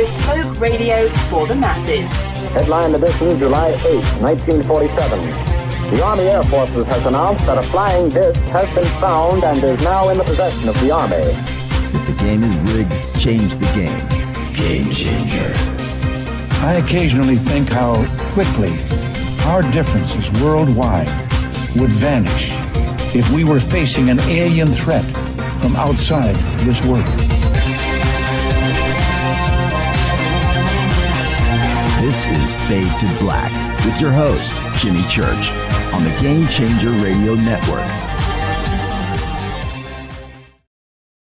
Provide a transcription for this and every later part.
bespoke radio for the masses. Headline edition, July 8, 1947. The Army Air Forces has announced that a flying disc has been found and is now in the possession of the Army. If the game is rigged, change the game. Game changer. I occasionally think how quickly our differences worldwide would vanish if we were facing an alien threat from outside this world. This is Fade to Black with your host, Jimmy Church, on the Game Changer Radio Network.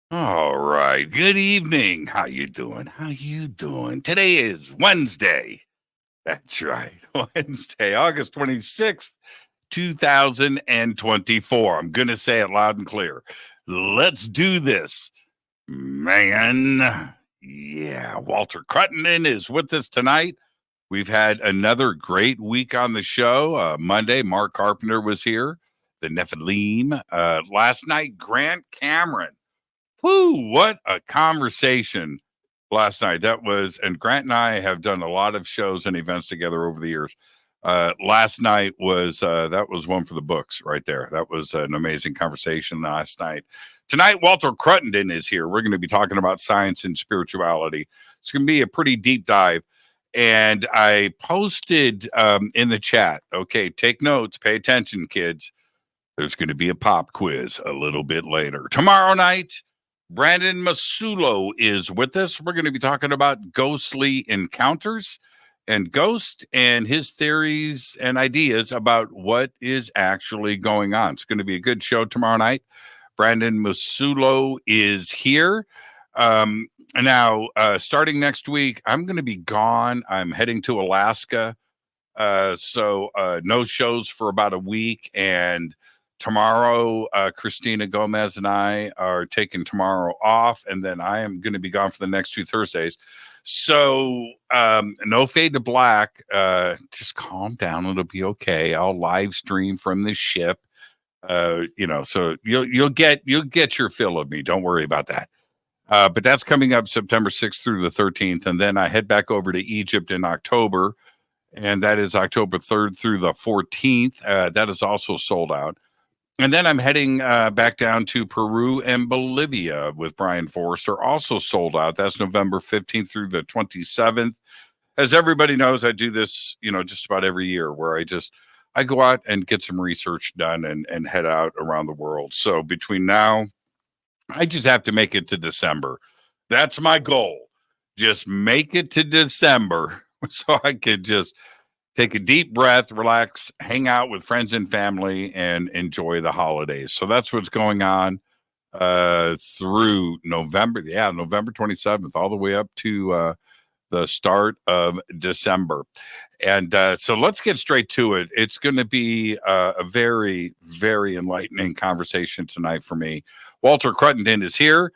All right. Good evening. How you doing? Today is Wednesday. That's right. Wednesday, August 26th, 2024. I'm going to say it loud and clear. Let's do this, man. Yeah, Walter Cruttenden is with us tonight. We've had another great week on the show. Monday, Mark Carpenter was here, the Nephilim. Last night, Grant Cameron. Whoo, what a conversation last night. That was, and Grant and I have done a lot of shows and events together over the years. Last night was, that was one for the books right there. That was an amazing conversation last night. Tonight, Walter Cruttenden is here. We're going to be talking about science and spirituality. It's going to be a pretty deep dive. And I posted in the chat, okay, take notes, pay attention, kids. There's going to be a pop quiz a little bit later. Tomorrow night, Brandon Masulo is with us. We're going to be talking about ghostly encounters and ghost and his theories and ideas about what is actually going on. It's going to be a good show tomorrow night. Brandon Masulo is here. Now, starting next week, I'm going to be gone. I'm heading to Alaska. So no shows for about a week. And tomorrow, Christina Gomez and I are taking tomorrow off. And then I am going to be gone for the next 2 Thursdays. So no Fade to Black. Just calm down. It'll be okay. I'll live stream from the ship. So you'll get your fill of me. Don't worry about that. But that's coming up September 6th through the 13th. And then I head back over to Egypt in October. And that is October 3rd through the 14th. That is also sold out. And then I'm heading back down to Peru and Bolivia with Brian Forrester, also sold out. That's November 15th through the 27th. As everybody knows, I do this, just about every year where I go out and get some research done and head out around the world. So between now, I just have to make it to December. That's my goal. Just make it to December so I could just take a deep breath, relax, hang out with friends and family, and enjoy the holidays. So that's what's going on through November. Yeah, November 27th, all the way up to the start of December. And so let's get straight to it. It's going to be a very, very enlightening conversation tonight for me. Walter Cruttenden is here.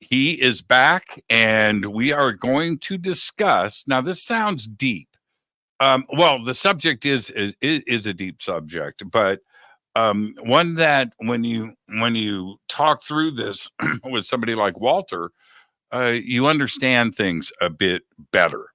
He is back, and we are going to discuss. Now, this sounds deep. Well, the subject is a deep subject, but one that when you talk through this with somebody like Walter, you understand things a bit better.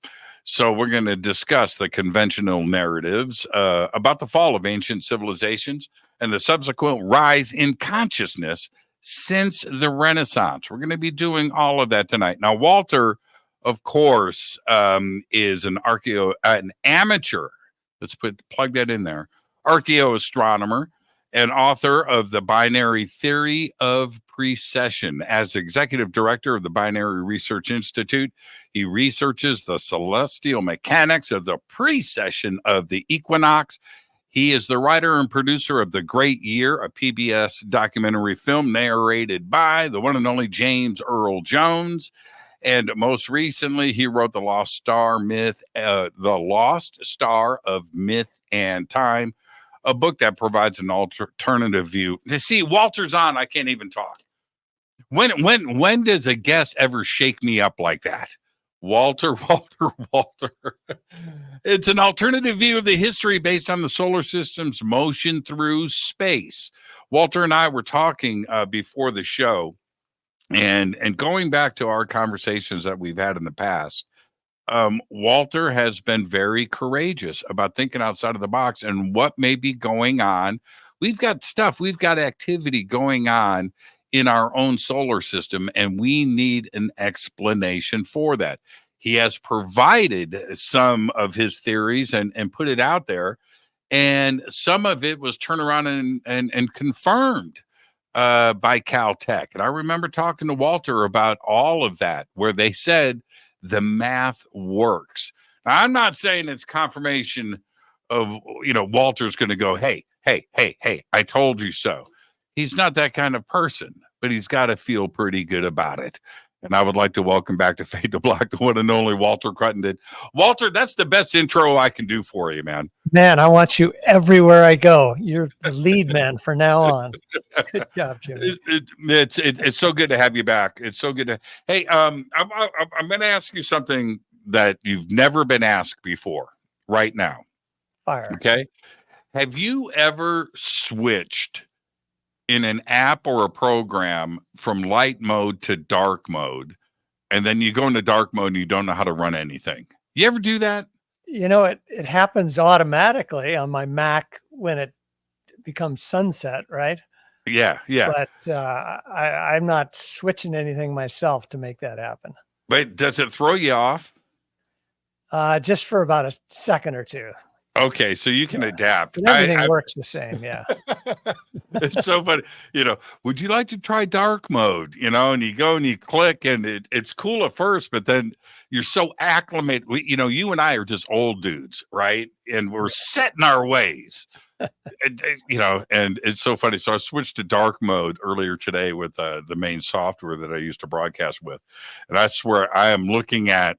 So we're going to discuss the conventional narratives about the fall of ancient civilizations and the subsequent rise in consciousness since the Renaissance. We're going to be doing all of that tonight. Now, Walter, of course, is an amateur. Let's plug that in there. Archaeo-astronomer and author of The Binary Theory of Precession. As executive director of the Binary Research Institute, he researches the celestial mechanics of the precession of the equinox. He is the writer and producer of The Great Year, a PBS documentary film narrated by the one and only James Earl Jones. And most recently, he wrote The Lost Star of Myth and Time, a book that provides an alternative view. You see, Walter's on, I can't even talk. When does a guest ever shake me up like that? Walter. It's an alternative view of the history based on the solar system's motion through space. Walter and I were talking before the show, and going back to our conversations that we've had in the past, Walter has been very courageous about thinking outside of the box and what may be going on. We've got activity going on in our own solar system, and we need an explanation for that. He has provided some of his theories and put it out there, and some of it was turned around and confirmed by Caltech. And I remember talking to Walter about all of that, where they said the math works. Now, I'm not saying it's confirmation of, Walter's going to go, hey, I told you so. He's not that kind of person, but he's got to feel pretty good about it. And I would like to welcome back to Fade to Black, the one and only Walter Cruttenden. Walter, that's the best intro I can do for you, man. Man, I want you everywhere I go. You're the lead man from now on. Good job, Jimmy. It's so good to have you back. It's so good to. Hey, I'm going to ask you something that you've never been asked before. Right now, Fire. Okay. Have you ever switched in an app or a program from light mode to dark mode, and then you go into dark mode and you don't know how to run anything? You ever do that? It happens automatically on my Mac when it becomes sunset, right? Yeah. But I'm not switching anything myself to make that happen. But does it throw you off? Just for about a second or two. Okay, so you can adapt. But everything works the same, yeah. It's so funny. Would you like to try dark mode? And you go and you click, and it's cool at first, but then you're so acclimated. You and I are just old dudes, right? And we're set in our ways. And it's so funny. So I switched to dark mode earlier today with the main software that I used to broadcast with. And I swear I am looking at,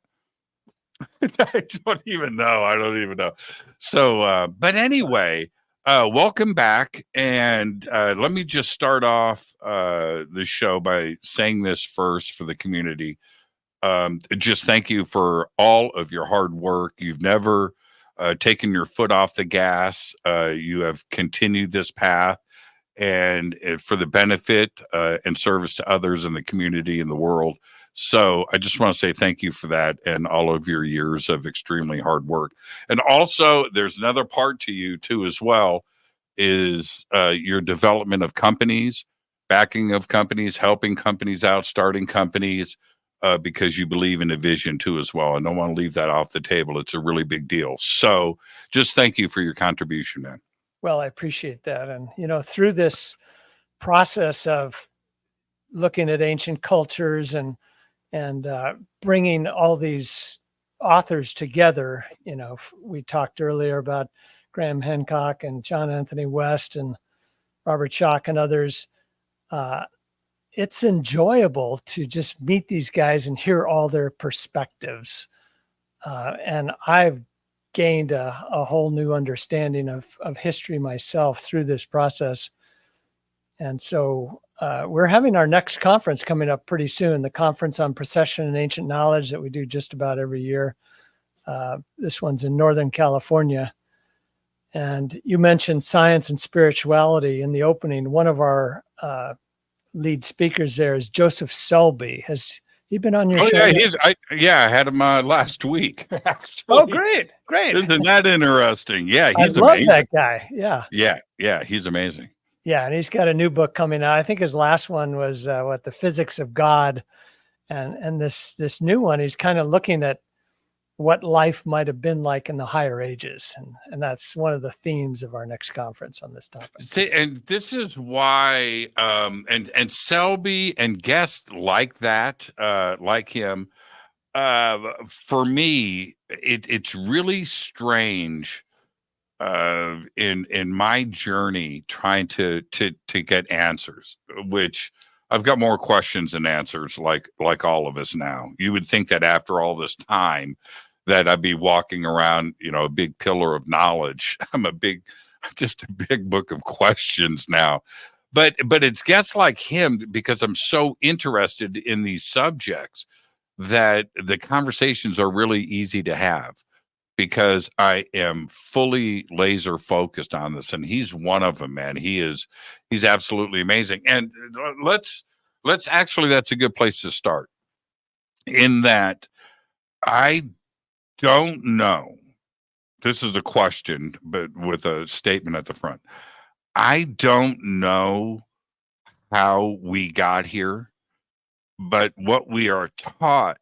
I don't even know. So, but anyway, welcome back. And let me just start off the show by saying this first for the community. Just thank you for all of your hard work. You've never taken your foot off the gas. You have continued this path, and for the benefit and service to others in the community and the world. So I just want to say thank you for that and all of your years of extremely hard work. And also, there's another part to you too as well, is your development of companies, backing of companies, helping companies out, starting companies, because you believe in a vision too as well. I don't want to leave that off the table. It's a really big deal. So just thank you for your contribution, man. Well, I appreciate that. And, through this process of looking at ancient cultures and bringing all these authors together, we talked earlier about Graham Hancock and John Anthony West and Robert Schoch and others. It's enjoyable to just meet these guys and hear all their perspectives. And I've gained a whole new understanding of history myself through this process. And so we're having our next conference coming up pretty soon, the Conference on Precession and Ancient Knowledge that we do just about every year. This one's in Northern California. And you mentioned science and spirituality in the opening. One of our lead speakers there is Joseph Selby. Has he been on your show? Yeah, I had him last week. Actually. Oh, great. Isn't that interesting? Yeah, he's amazing. I love that guy. Yeah, he's amazing. Yeah, and he's got a new book coming out. I think his last one was The Physics of God, and this new one, he's kind of looking at what life might have been like in the higher ages, and that's one of the themes of our next conference on this topic. See, and this is why, and Selby and guests like that, like him, for me, it's really strange. In my journey trying to get answers, which I've got more questions than answers, like all of us now. You would think that after all this time that I'd be walking around, a big pillar of knowledge. I'm just a big book of questions now. But it's guests like him, because I'm so interested in these subjects, that the conversations are really easy to have, because I am fully laser focused on this, and he's one of them, man. He's absolutely amazing. And let's actually, that's a good place to start, in that I don't know. This is a question, but with a statement at the front. I don't know how we got here, but what we are taught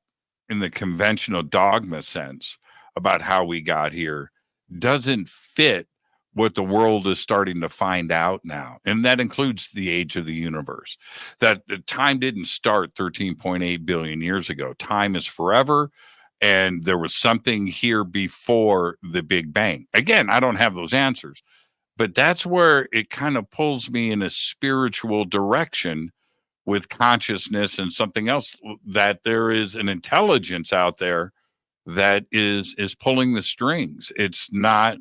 in the conventional dogma sense about how we got here doesn't fit what the world is starting to find out now. And that includes the age of the universe. That time didn't start 13.8 billion years ago. Time is forever. And there was something here before the Big Bang. Again, I don't have those answers, but that's where it kind of pulls me in a spiritual direction with consciousness and something else, that there is an intelligence out there that is pulling the strings. It's not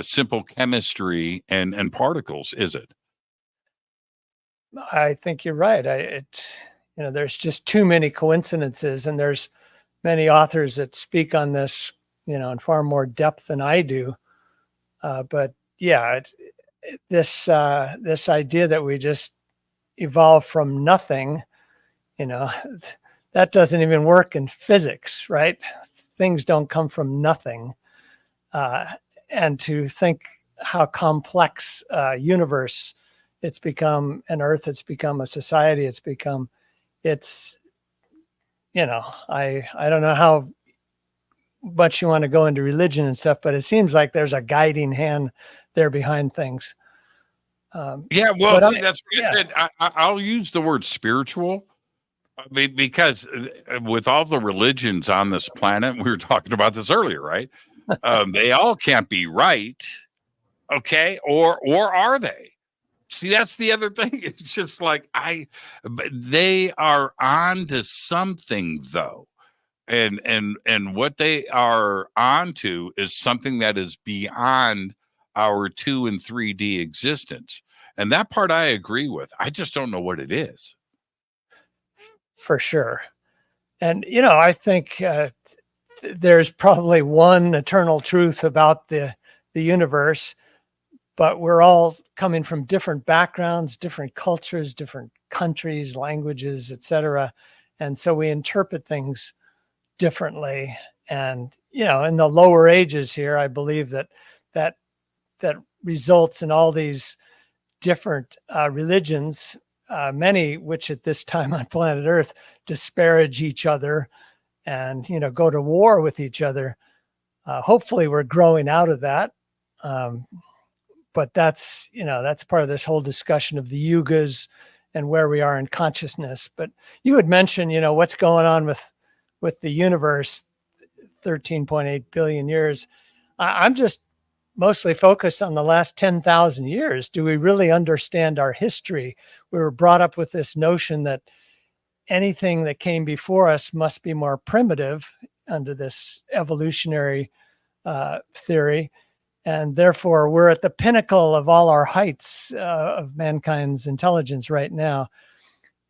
simple chemistry and particles, is it? I think you're right. There's just too many coincidences, and there's many authors that speak on this, in far more depth than I do. But yeah, this idea that we just evolved from nothing, that doesn't even work in physics, right? Things don't come from nothing. And to think how complex universe it's become, an Earth, it's become a society, I don't know how much you want to go into religion and stuff, but it seems like there's a guiding hand there behind things. Yeah, well, see, that's what I said. I'll use the word spiritual. I mean, because with all the religions on this planet, we were talking about this earlier, right? They all can't be right, okay? Or are they? See, that's the other thing. It's just like they are on to something, though, and what they are onto is something that is beyond our 2 and 3D existence, and that part I agree with. I just don't know what it is. For sure. And, I think there's probably one eternal truth about the universe, but we're all coming from different backgrounds, different cultures, different countries, languages, etc. And so we interpret things differently. And, in the lower ages here, I believe that results in all these different religions, many which at this time on planet Earth disparage each other and, go to war with each other. Hopefully we're growing out of that. But that's part of this whole discussion of the yugas and where we are in consciousness. But you had mentioned, what's going on with the universe, 13.8 billion years. I'm just mostly focused on the last 10,000 years. Do we really understand our history? We were brought up with this notion that anything that came before us must be more primitive under this evolutionary theory. And therefore, we're at the pinnacle of all our heights of mankind's intelligence right now.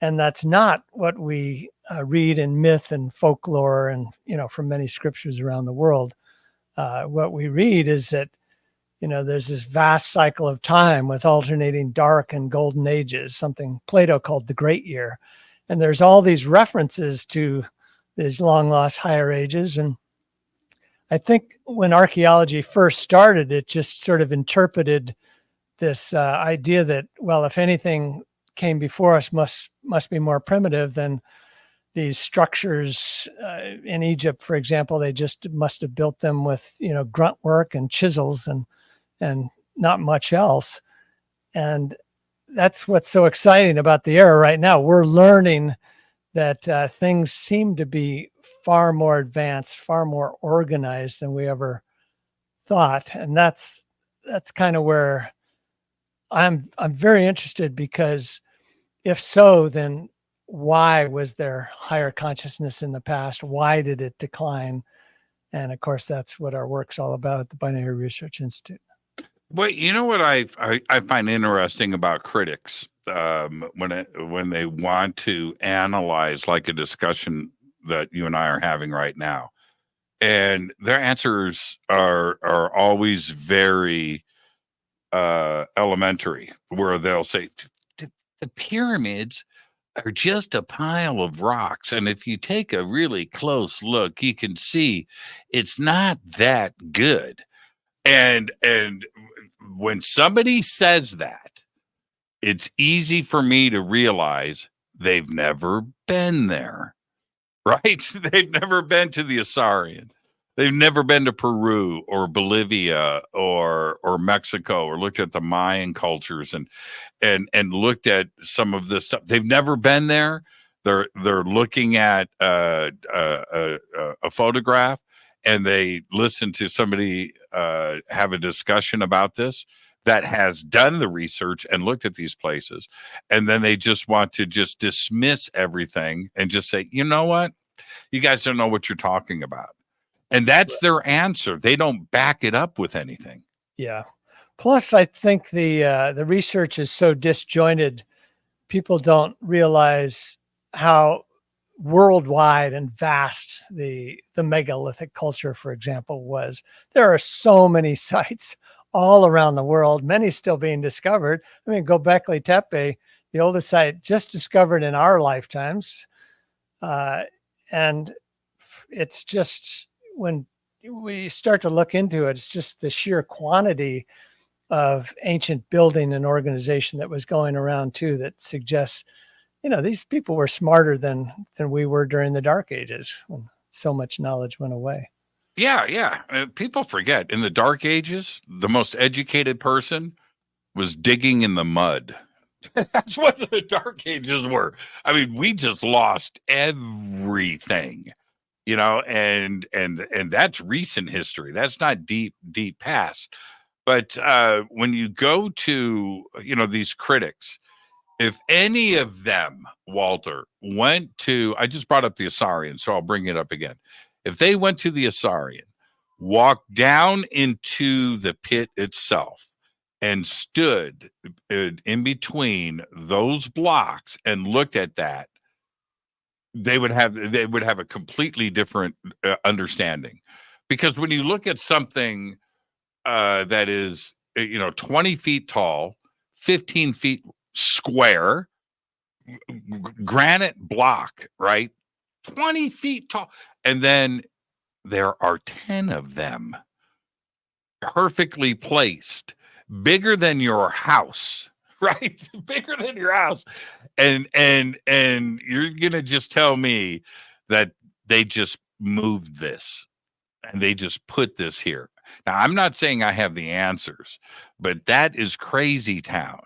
And that's not what we read in myth and folklore and, from many scriptures around the world. What we read is that, there's this vast cycle of time with alternating dark and golden ages, something Plato called the Great Year. And there's all these references to these long lost higher ages. And I think when archaeology first started, it just sort of interpreted this idea that, well, if anything came before us must be more primitive than these structures in Egypt, for example. They just must have built them with, grunt work and chisels and not much else. And that's what's so exciting about the era right now. We're learning that things seem to be far more advanced, far more organized than we ever thought. And that's kind of where I'm very interested, because if so, then why was there higher consciousness in the past? Why did it decline? And of course, that's what our work's all about at the Binary Research Institute. Well, you know what I find interesting about critics when they want to analyze, like a discussion that you and I are having right now, and their answers are always very elementary, where they'll say the pyramids are just a pile of rocks. And if you take a really close look, you can see it's not that good. And when somebody says that, it's easy for me to realize they've never been there, right? They've never been to the Asarian. They've never been to Peru or Bolivia or Mexico, or looked at the Mayan cultures and looked at some of this stuff. They've never been there. They're looking at a photograph, and they listen to somebody have a discussion about this that has done the research and looked at these places, and then they just want to just dismiss everything and just say, you know what, you guys don't know what you're talking about. And that's their answer. They don't back it up with anything. Yeah. Plus, I think the research is so disjointed. People don't realize how worldwide and vast the megalithic culture, for example, was. There are so many sites all around the world, many still being discovered. I mean, Göbekli Tepe, the oldest site just discovered in our lifetimes. And it's just, when we start to look into it, it's just the sheer quantity of ancient building and organization that was going around too, that suggests, these people were smarter than we were during the Dark Ages, when so much knowledge went away. Yeah. People forget, in the Dark Ages, the most educated person was digging in the mud. That's what the Dark Ages were. I mean, we just lost everything. And that's recent history. That's not deep past. But when you go to, these critics, if any of them, Walter, went to, I just brought up the Asarian, so I'll bring it up again. If they went to the Asarian, walked down into the pit itself, and stood in between those blocks and looked at that, they would have a completely different understanding. Because when you look at something that is 20 feet tall, 15 feet square, granite block, right, 20 feet tall, and then there are 10 of them perfectly placed, bigger than your house, right? Bigger than your house. And you're going to just tell me that they just moved this and they just put this here. Now, I'm not saying I have the answers, but that is crazy town.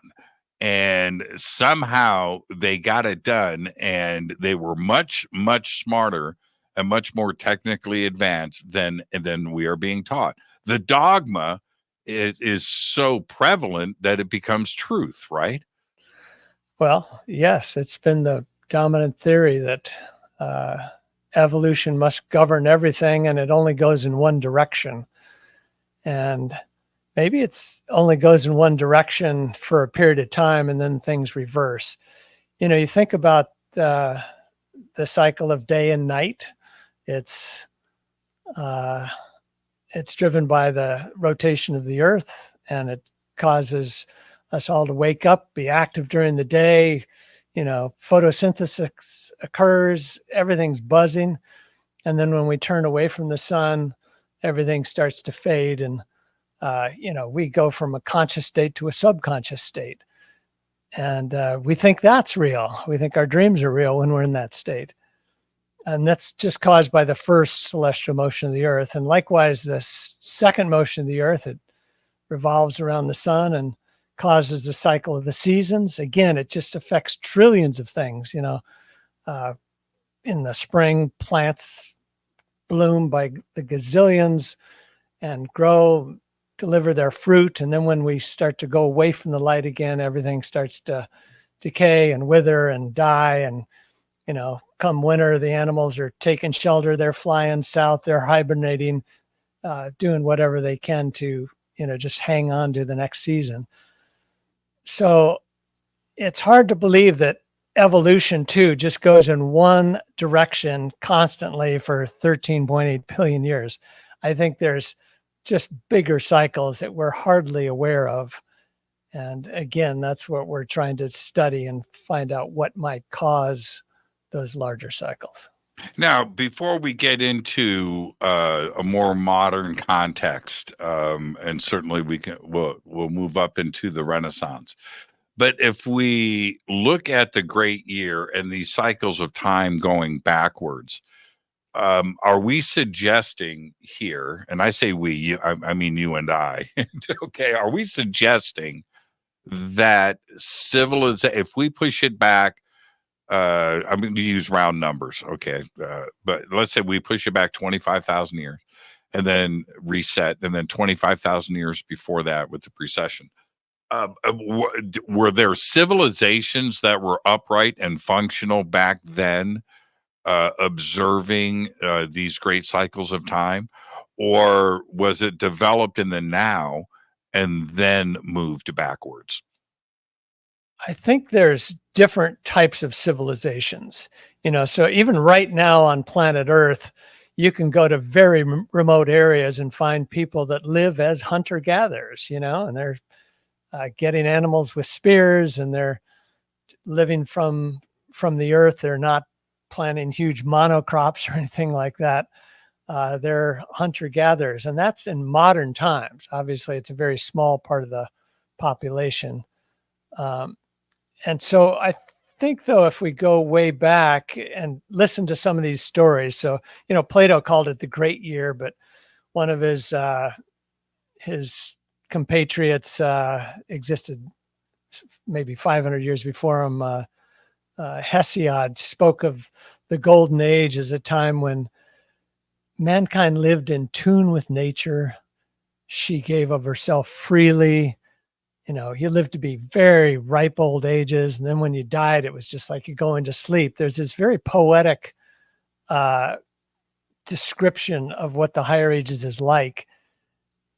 And somehow they got it done, and they were much, much smarter and much more technically advanced than we are being taught. The dogma is so prevalent that it becomes truth, right? Well, yes, it's been the dominant theory that evolution must govern everything, and it only goes in one direction. And maybe it's only goes in one direction for a period of time, and then things reverse. You think about the cycle of day and night. It's driven by the rotation of the earth, and it causes us all to wake up, be active during the day. Photosynthesis occurs, everything's buzzing. And then when we turn away from the sun, everything starts to fade. And, we go from a conscious state to a subconscious state. And we think that's real. We think our dreams are real when we're in that state. And that's just caused by the first celestial motion of the earth. And likewise, the second motion of the earth, it revolves around the sun and causes the cycle of the seasons. Again, it just affects trillions of things. In the spring, plants bloom by the gazillions and grow, deliver their fruit. And then when we start to go away from the light again, everything starts to decay and wither and die. And, come winter, the animals are taking shelter. They're flying south. They're hibernating, doing whatever they can to, just hang on to the next season. So it's hard to believe that evolution too just goes in one direction constantly for 13.8 billion years. I think there's just bigger cycles that we're hardly aware of. And again, that's what we're trying to study and find out what might cause those larger cycles. Now, before we get into a more modern context, and certainly we'll move up into the Renaissance. But if we look at the great year and these cycles of time going backwards, are we suggesting here, and I say we, I mean you and I, okay, are we suggesting that if we push it back, I'm going to use round numbers, okay, but let's say we push it back 25,000 years and then reset, and then 25,000 years before that with the precession. Were there civilizations that were upright and functional back then, observing these great cycles of time, or was it developed in the now and then moved backwards? I think there's different types of civilizations, so even right now on planet Earth, you can go to very remote areas and find people that live as hunter-gatherers, and they're getting animals with spears, and they're living from the earth. They're not planting huge monocrops or anything like that. They're hunter-gatherers, and that's in modern times. Obviously, it's a very small part of the population. And so I think, though, if we go way back and listen to some of these stories, so, Plato called it the great year, but one of his compatriots existed maybe 500 years before him. Hesiod spoke of the golden age as a time when mankind lived in tune with nature. She gave of herself freely. You lived to be very ripe old ages. And then when you died, it was just like you go into sleep. There's this very poetic description of what the higher ages is like.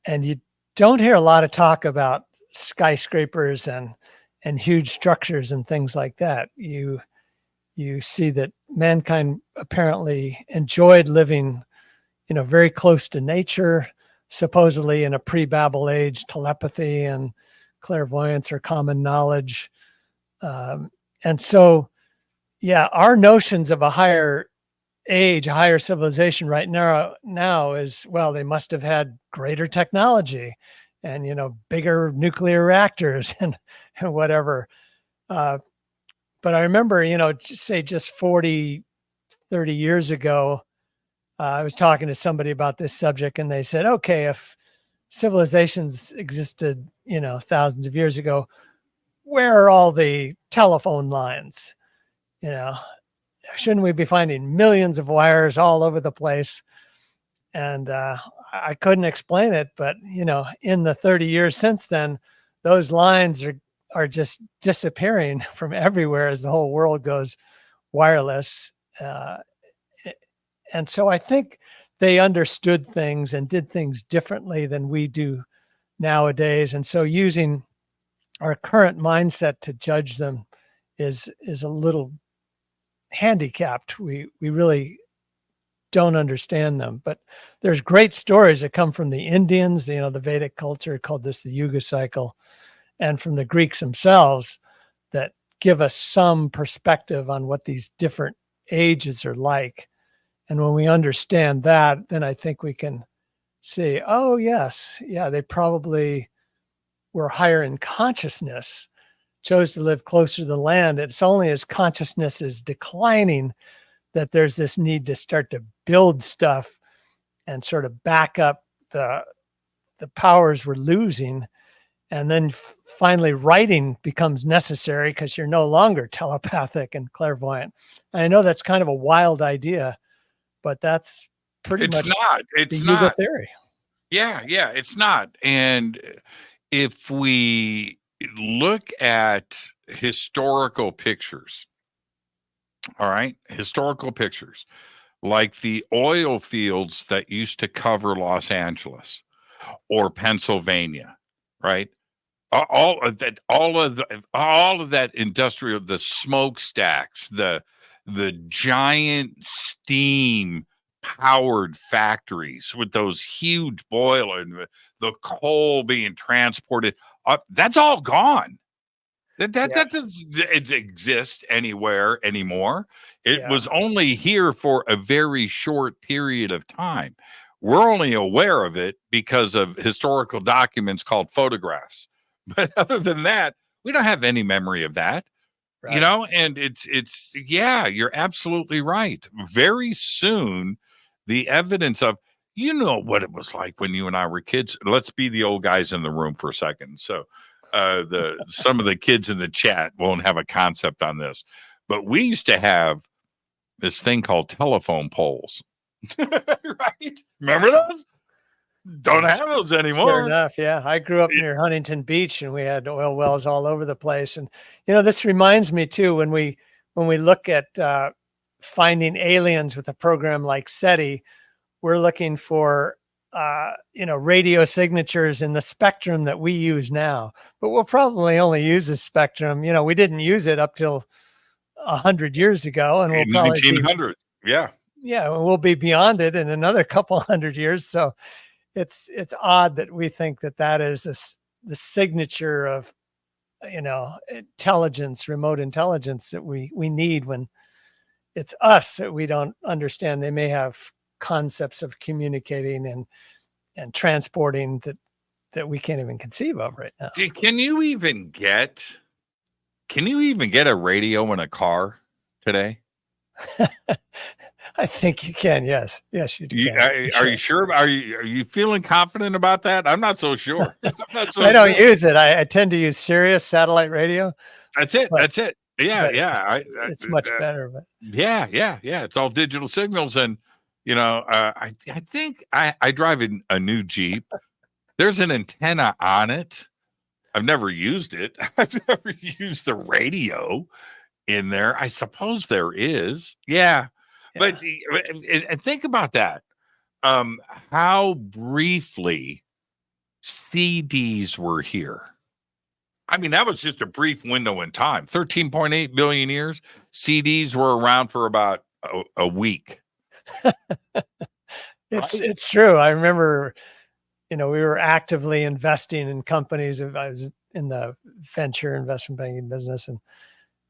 And you don't hear a lot of talk about skyscrapers and huge structures and things like that. You see that mankind apparently enjoyed living, very close to nature, supposedly in a pre-Babel age. Telepathy and clairvoyance are common knowledge. And so, our notions of a higher age, a higher civilization right now is, well, they must have had greater technology and, bigger nuclear reactors and whatever. But I remember, just 40, 30 years ago, I was talking to somebody about this subject, and they said, okay, if civilizations existed, thousands of years ago, where are all the telephone lines? Shouldn't we be finding millions of wires all over the place? And I couldn't explain it, but in the 30 years since then, those lines are just disappearing from everywhere as the whole world goes wireless. And so I think they understood things and did things differently than we do nowadays. And so using our current mindset to judge them is a little handicapped. We really don't understand them. But there's great stories that come from the Indians, the Vedic culture called this the Yuga cycle, and from the Greeks themselves that give us some perspective on what these different ages are like. And when we understand that, then I think we can see, oh, yes, they probably were higher in consciousness, chose to live closer to the land. It's only as consciousness is declining that there's this need to start to build stuff and sort of back up the powers we're losing. And then finally writing becomes necessary because you're no longer telepathic and clairvoyant. And I know that's kind of a wild idea, but that's pretty much the Yuga theory. Yeah, it's not. And if we look at historical pictures, all right, historical pictures like the oil fields that used to cover Los Angeles or Pennsylvania, right? All of that industrial, the smokestacks, the giant steam powered factories with those huge boilers, the coal being transported That's all gone. That Yeah. doesn't exist anywhere anymore. It Yeah. was only here for a very short period of time. We're only aware of it because of historical documents called photographs. But other than that, we don't have any memory of that. Right. You know, and yeah, you're absolutely right. Very soon, the evidence of, you know, what it was like when you and I were kids. Let's be the old guys in the room for a second. So some of the kids in the chat won't have a concept on this, but we used to have this thing called telephone poles. Right? Remember those? Don't have those anymore. Sure enough, yeah. I grew up near Huntington Beach, and we had oil wells all over the place. And this reminds me too, when we look at finding aliens with a program like SETI, we're looking for radio signatures in the spectrum that we use now. But we'll probably only use the spectrum. We didn't use it up till 100 years ago, and we'll probably 1900. Yeah, we'll be beyond it in another couple hundred years. So it's odd that we think that is the signature of intelligence, remote intelligence that we need, when it's us that we don't understand. They may have concepts of communicating and transporting that we can't even conceive of right now. Can you even get a radio in a car today? I think you can. Yes, you can. Are you sure? Are you feeling confident about that? I'm not so sure. I don't use it. I tend to use Sirius satellite radio. That's it. Yeah. It's much better. But yeah. It's all digital signals, and I think I drive a new Jeep. There's an antenna on it. I've never used it. I've never used the radio in there. I suppose there is. Yeah. But and think about that. How briefly CDs were here. I mean, that was just a brief window in time. 13.8 billion years. CDs were around for about a week. It's true. I remember, we were actively investing in companies. I was in the venture investment banking business,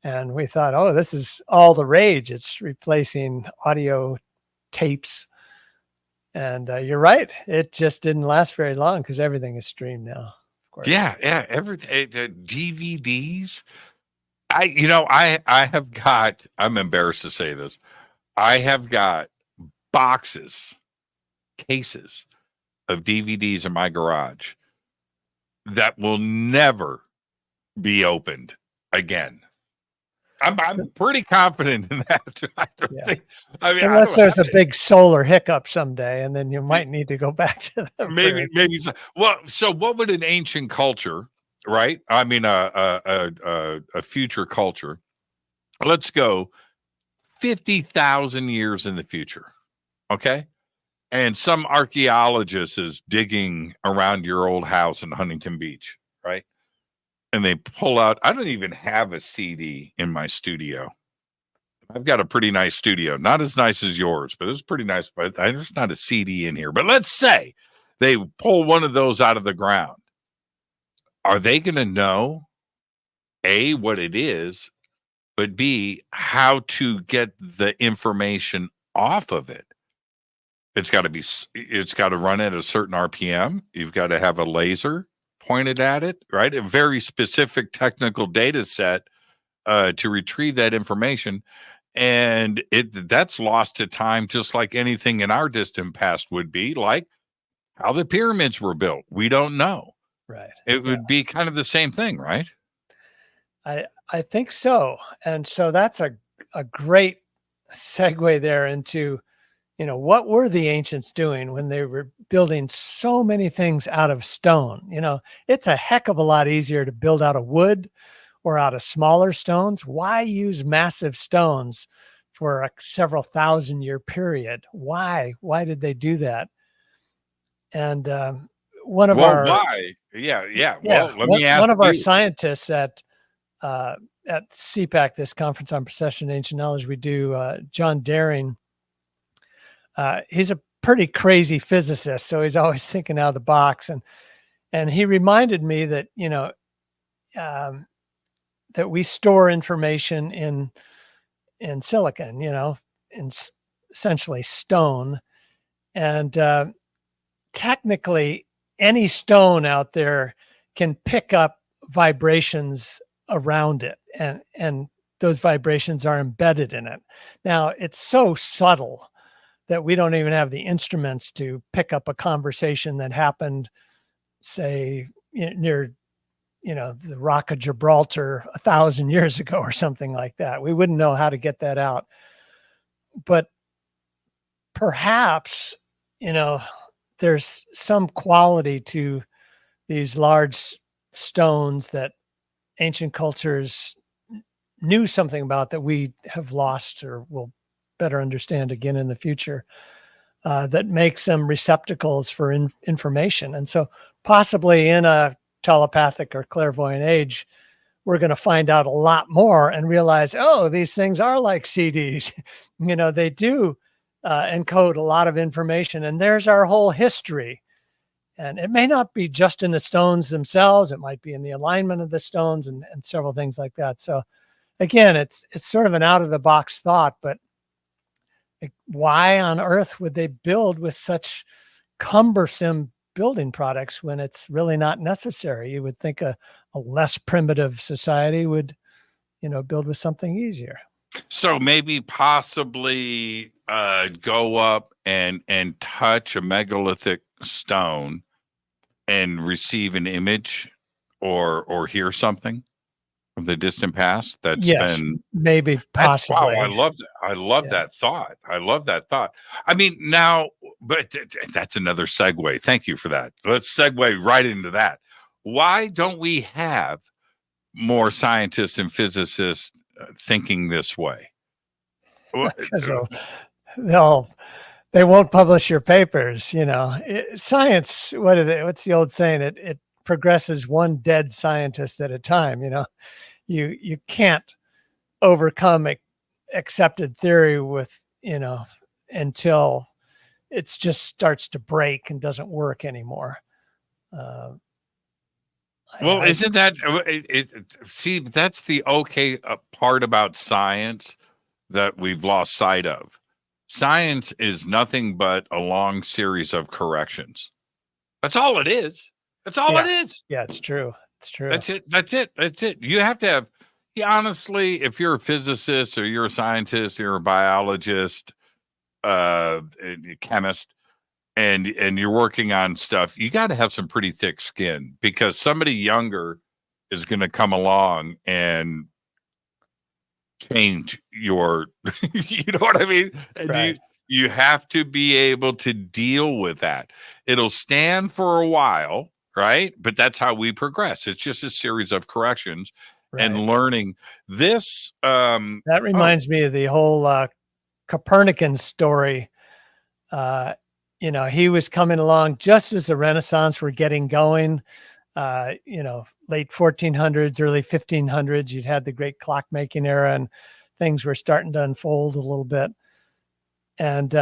and we thought, oh, this is all the rage. It's replacing audio tapes. And you're right. It just didn't last very long because everything is streamed now. Of course. Yeah. Everything. DVDs. I'm embarrassed to say this. I have got cases of DVDs in my garage that will never be opened again. I'm pretty confident in that. Unless there's a big solar hiccup someday, and then you might need to go back to them. Maybe. Well, so what would an ancient culture, right? I mean, a future culture. Let's go 50,000 years in the future. Okay. And some archaeologist is digging around your old house in Huntington Beach, right? And they pull out, I don't even have a CD in my studio. I've got a pretty nice studio, not as nice as yours, but it's pretty nice. But there's not a CD in here. But let's say they pull one of those out of the ground. Are they going to know, A, what it is, but B, how to get the information off of it? It's got to run at a certain RPM. You've got to have a laser pointed at it, right? A very specific technical data set to retrieve that information. And that's lost to time, just like anything in our distant past would be, like how the pyramids were built. We don't know. Right. It would be kind of the same thing, right? I think so. And so that's a great segue there into, what were the ancients doing when they were building so many things out of stone? It's a heck of a lot easier to build out of wood or out of smaller stones. Why use massive stones for a several thousand-year period? Why did they do that? And one of our why? Yeah. Well, let me ask one of our you. Scientists at CPAC, this Conference on Precession and Ancient Knowledge, we do, John Daring. He's a pretty crazy physicist, so he's always thinking out of the box. And And he reminded me that, that we store information in silicon, essentially stone. And technically, any stone out there can pick up vibrations around it, and those vibrations are embedded in it. Now, it's so subtle that we don't even have the instruments to pick up a conversation that happened, say, near the Rock of Gibraltar 1,000 years ago or something like that. We wouldn't know how to get that out. But perhaps, there's some quality to these large stones that ancient cultures knew something about that we have lost or will better understand again in the future, that makes them receptacles for information. And so possibly in a telepathic or clairvoyant age, we're going to find out a lot more and realize, oh, these things are like CDs. They do encode a lot of information, and there's our whole history. And it may not be just in the stones themselves. It might be in the alignment of the stones and several things like that. So again, it's sort of an out of the box thought, but why on earth would they build with such cumbersome building products when it's really not necessary? You would think a less primitive society would, build with something easier. So maybe possibly go up and touch a megalithic stone and receive an image or hear something from the distant past. That's been maybe possibly. Wow, I love that. I love that thought. I love that thought. I mean, now, but that's another segue. Thank you for that. Let's segue right into that. Why don't we have more scientists and physicists thinking this way? Because they won't publish your papers. Science. What's the old saying? It progresses one dead scientist at a time. You can't overcome accepted theory with until it just starts to break and doesn't work anymore. Isn't that see, that's the part about science that we've lost sight of. Science is nothing but a long series of corrections. That's all it is. That's all it is. Yeah, it's true. It's true. That's it. You have to have, honestly, if you're a physicist or you're a scientist, you're a biologist, a chemist, and you're working on stuff, you got to have some pretty thick skin, because somebody younger is going to come along and change your, you know what I mean? And right. You have to be able to deal with that. It'll stand for a while, right? But that's how we progress. It's just a series of corrections and learning this. That reminds me of the whole Copernican story. He was coming along just as the Renaissance were getting going, late 1400s, early 1500s. You'd had the great clockmaking era and things were starting to unfold a little bit. And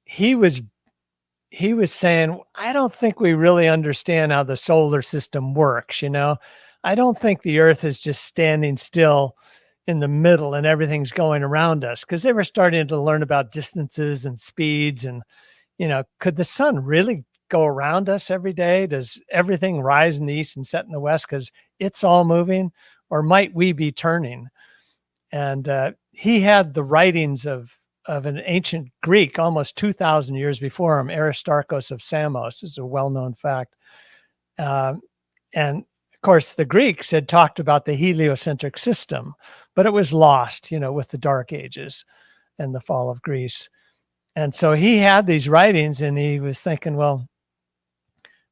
he was saying, I don't think we really understand how the solar system works. I don't think the Earth is just standing still in the middle and everything's going around us, because they were starting to learn about distances and speeds and, could the sun really go around us every day? Does everything rise in the east and set in the west because it's all moving, or might we be turning? And he had the writings of an ancient Greek almost 2,000 years before him, Aristarchus of Samos. This is a well-known fact. And of course, the Greeks had talked about the heliocentric system, but it was lost, with the Dark Ages and the fall of Greece. And so he had these writings and he was thinking, well,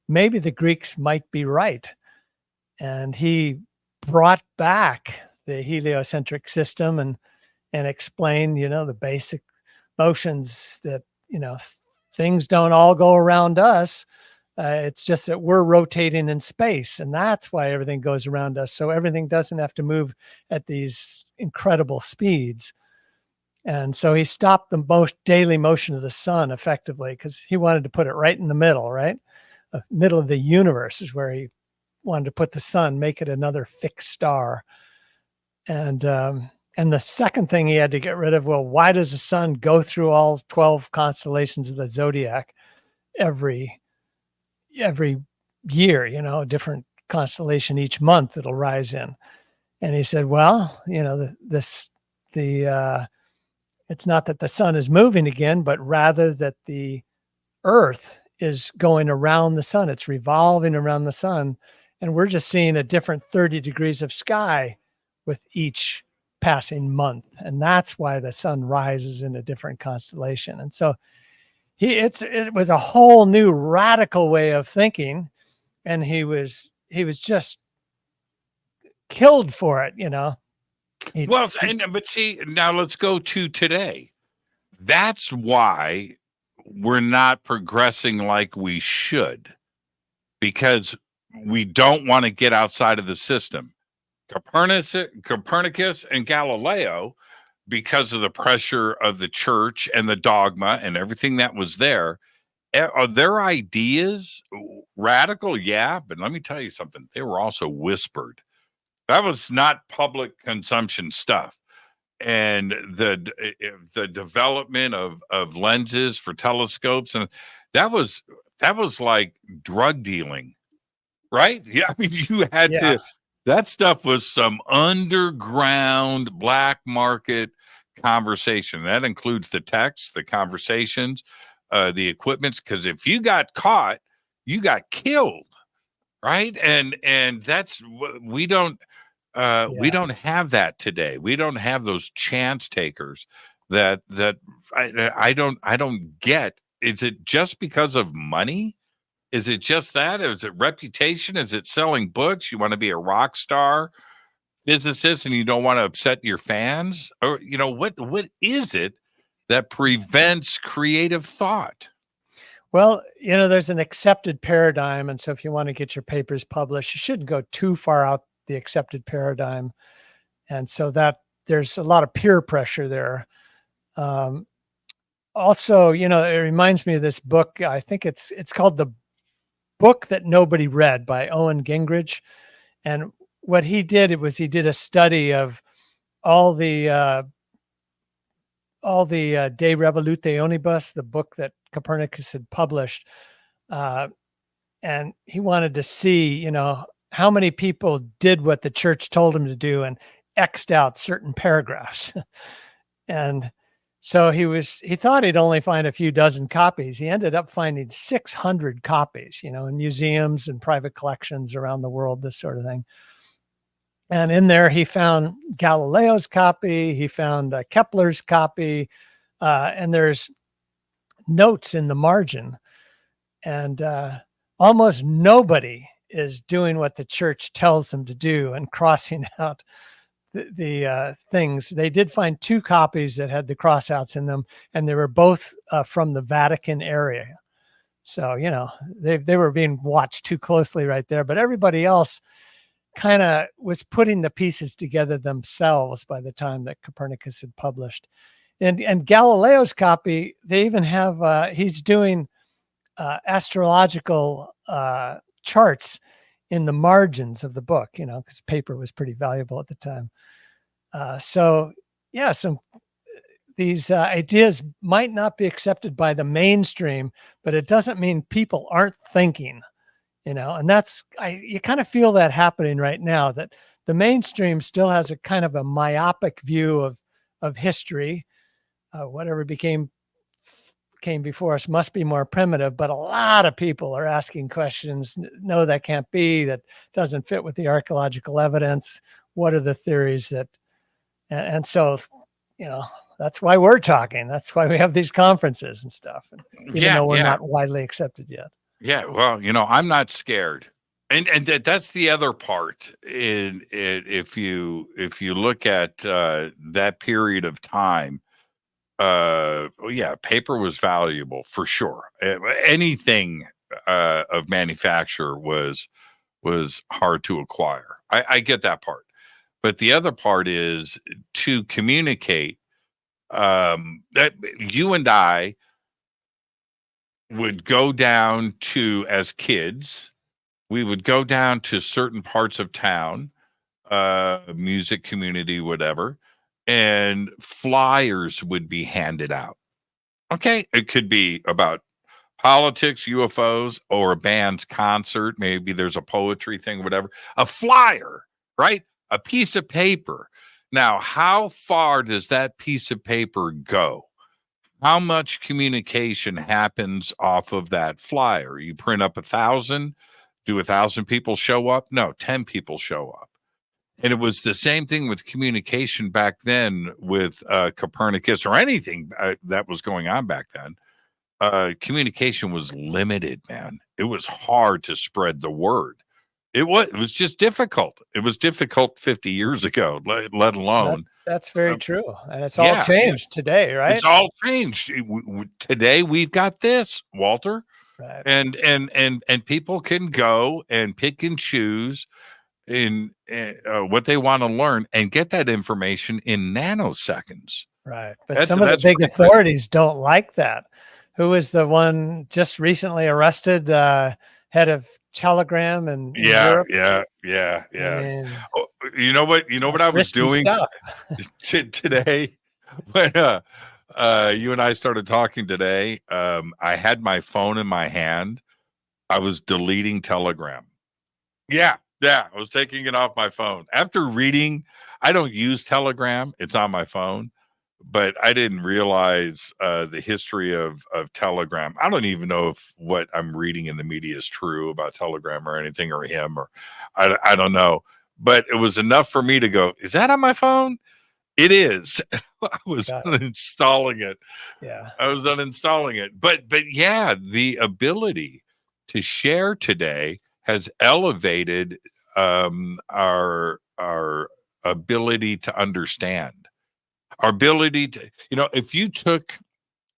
maybe the Greeks might be right. And he brought back the heliocentric system and explained, the basic notions that, things don't all go around us. It's just that we're rotating in space, and that's why everything goes around us. So everything doesn't have to move at these incredible speeds. And so he stopped the daily motion of the sun effectively, because he wanted to put it right in the middle, right? middle of the universe is where he wanted to put the sun, make it another fixed star. And the second thing he had to get rid of, well, why does the sun go through all 12 constellations of the zodiac every year, a different constellation each month it'll rise in? And he said, well, it's not that the sun is moving again, but rather that the earth is going around the sun. It's revolving around the sun. And we're just seeing a different 30 degrees of sky with each passing month. And that's why the sun rises in a different constellation. And so it was a whole new radical way of thinking. And he was just killed for it, But see, now let's go to today. That's why we're not progressing like we should, because we don't want to get outside of the system. Copernicus and Galileo, because of the pressure of the church and the dogma and everything that was there, are their ideas radical? Yeah, but let me tell you something. They were also whispered. That was not public consumption stuff. And the development of lenses for telescopes, and that was like drug dealing, right? Yeah, I mean, you had to. That stuff was some underground black market conversation. That includes the texts, the conversations, the equipments. Because if you got caught, you got killed, right? And that's we don't. We don't have that today. We don't have those chance takers that I don't get. Is it just because of money? Is it just that? Is it reputation? Is it selling books? You want to be a rock star physicist and you don't want to upset your fans? Or what is it that prevents creative thought? Well, there's an accepted paradigm. And so if you want to get your papers published, you shouldn't go too far out the accepted paradigm. And so that there's a lot of peer pressure there. Also, it reminds me of this book. I think it's called The Book That Nobody Read by Owen Gingrich. And what he did was he did a study of all the De Revolutionibus, the book that Copernicus had published. And he wanted to see, how many people did what the church told them to do and X'd out certain paragraphs. And so he thought he'd only find a few dozen copies. He ended up finding 600 copies, in museums and private collections around the world, this sort of thing. And in there, he found Galileo's copy. He found Kepler's copy. And there's notes in the margin. And almost nobody is doing what the church tells them to do and crossing out the things. They did find 2 copies that had the crossouts in them, and they were both from the Vatican area. So, they were being watched too closely right there, but everybody else kind of was putting the pieces together themselves by the time that Copernicus had published. And Galileo's copy, they even have, he's doing astrological charts in the margins of the book, because paper was pretty valuable at the time. These ideas might not be accepted by the mainstream, but it doesn't mean people aren't thinking, and you kind of feel that happening right now, that the mainstream still has a kind of a myopic view of history. Whatever came before us must be more primitive, but a lot of people are asking questions. No, that can't be. That doesn't fit with the archaeological evidence. What are the theories and so, that's why we're talking. That's why we have these conferences and stuff, even though we're not widely accepted yet. Yeah. Well, I'm not scared. And that's the other part. If you look at that period of time, paper was valuable for sure. Anything of manufacture was hard to acquire. I get that part, but the other part is to communicate that you and I would go down to, as kids, we would go down to certain parts of town, music community, whatever, and flyers would be handed out. Okay. It could be about politics, UFOs, or a band's concert. Maybe there's a poetry thing, whatever. A flyer, right? A piece of paper. Now, how far does that piece of paper go? How much communication happens off of that flyer? You print up 1,000. Do 1,000 people show up? No, 10 people show up. And it was the same thing with communication back then with Copernicus or anything that was going on back then. Communication was limited, man. It was hard to spread the word. It was just difficult. It was difficult 50 years ago, let alone. That's very true. And it's all changed today, right? It's all changed. Today we've got this, Walter. Right. And people can go and pick and choose in what they want to learn and get that information in nanoseconds. Right. But some of the big authorities don't like that. Who is the one just recently arrested, head of Telegram in Europe? Yeah. Oh, you know what I was doing today when you and I started talking today? I had my phone in my hand. I was deleting Telegram. Yeah, I was taking it off my phone. After reading, I don't use Telegram. It's on my phone. But I didn't realize the history of Telegram. I don't even know if what I'm reading in the media is true about Telegram or anything, or him, or I don't know. But it was enough for me to go, is that on my phone? It is. I was uninstalling it. Yeah. I was uninstalling it. But yeah, the ability to share today has elevated our ability to understand. Our ability to, if you took,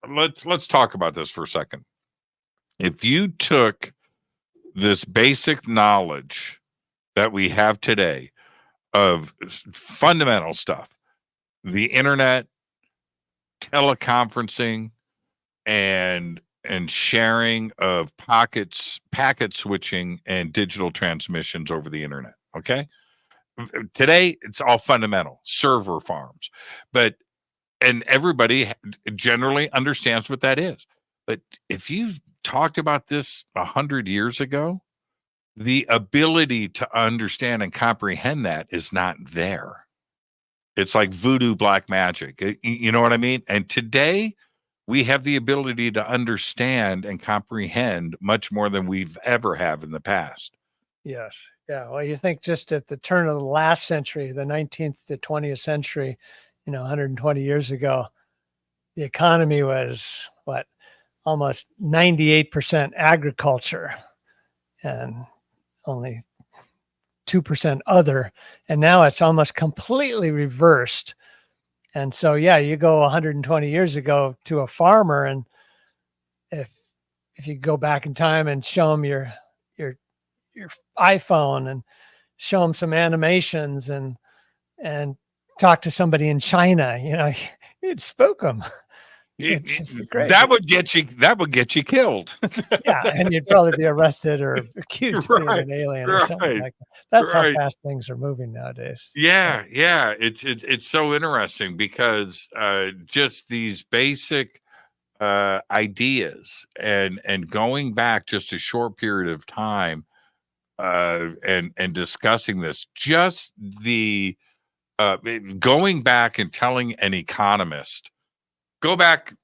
let's talk about this for a second. If you took this basic knowledge that we have today of fundamental stuff, the internet, teleconferencing, and sharing of packet switching and digital transmissions over the internet, okay? Today, it's all fundamental, server farms, and everybody generally understands what that is. But if you talked about this 100 years ago, the ability to understand and comprehend that is not there. It's like voodoo black magic. You know what I mean? And today, we have the ability to understand and comprehend much more than we've ever have in the past. Yes. Yeah. Well, you think just at the turn of the last century, the 19th to 20th century, 120 years ago, the economy was almost 98% agriculture and only 2% other. And now it's almost completely reversed. And so, yeah, you go 120 years ago to a farmer, and if you go back in time and show them your iPhone and show them some animations and talk to somebody in China, it'd spook them. That would get you killed. Yeah, and you'd probably be arrested or accused of being an alien or something like that. That's how fast things are moving nowadays. Yeah. It's so interesting because just these basic ideas and going back just a short period of time and discussing this, just the going back and telling an economist, go back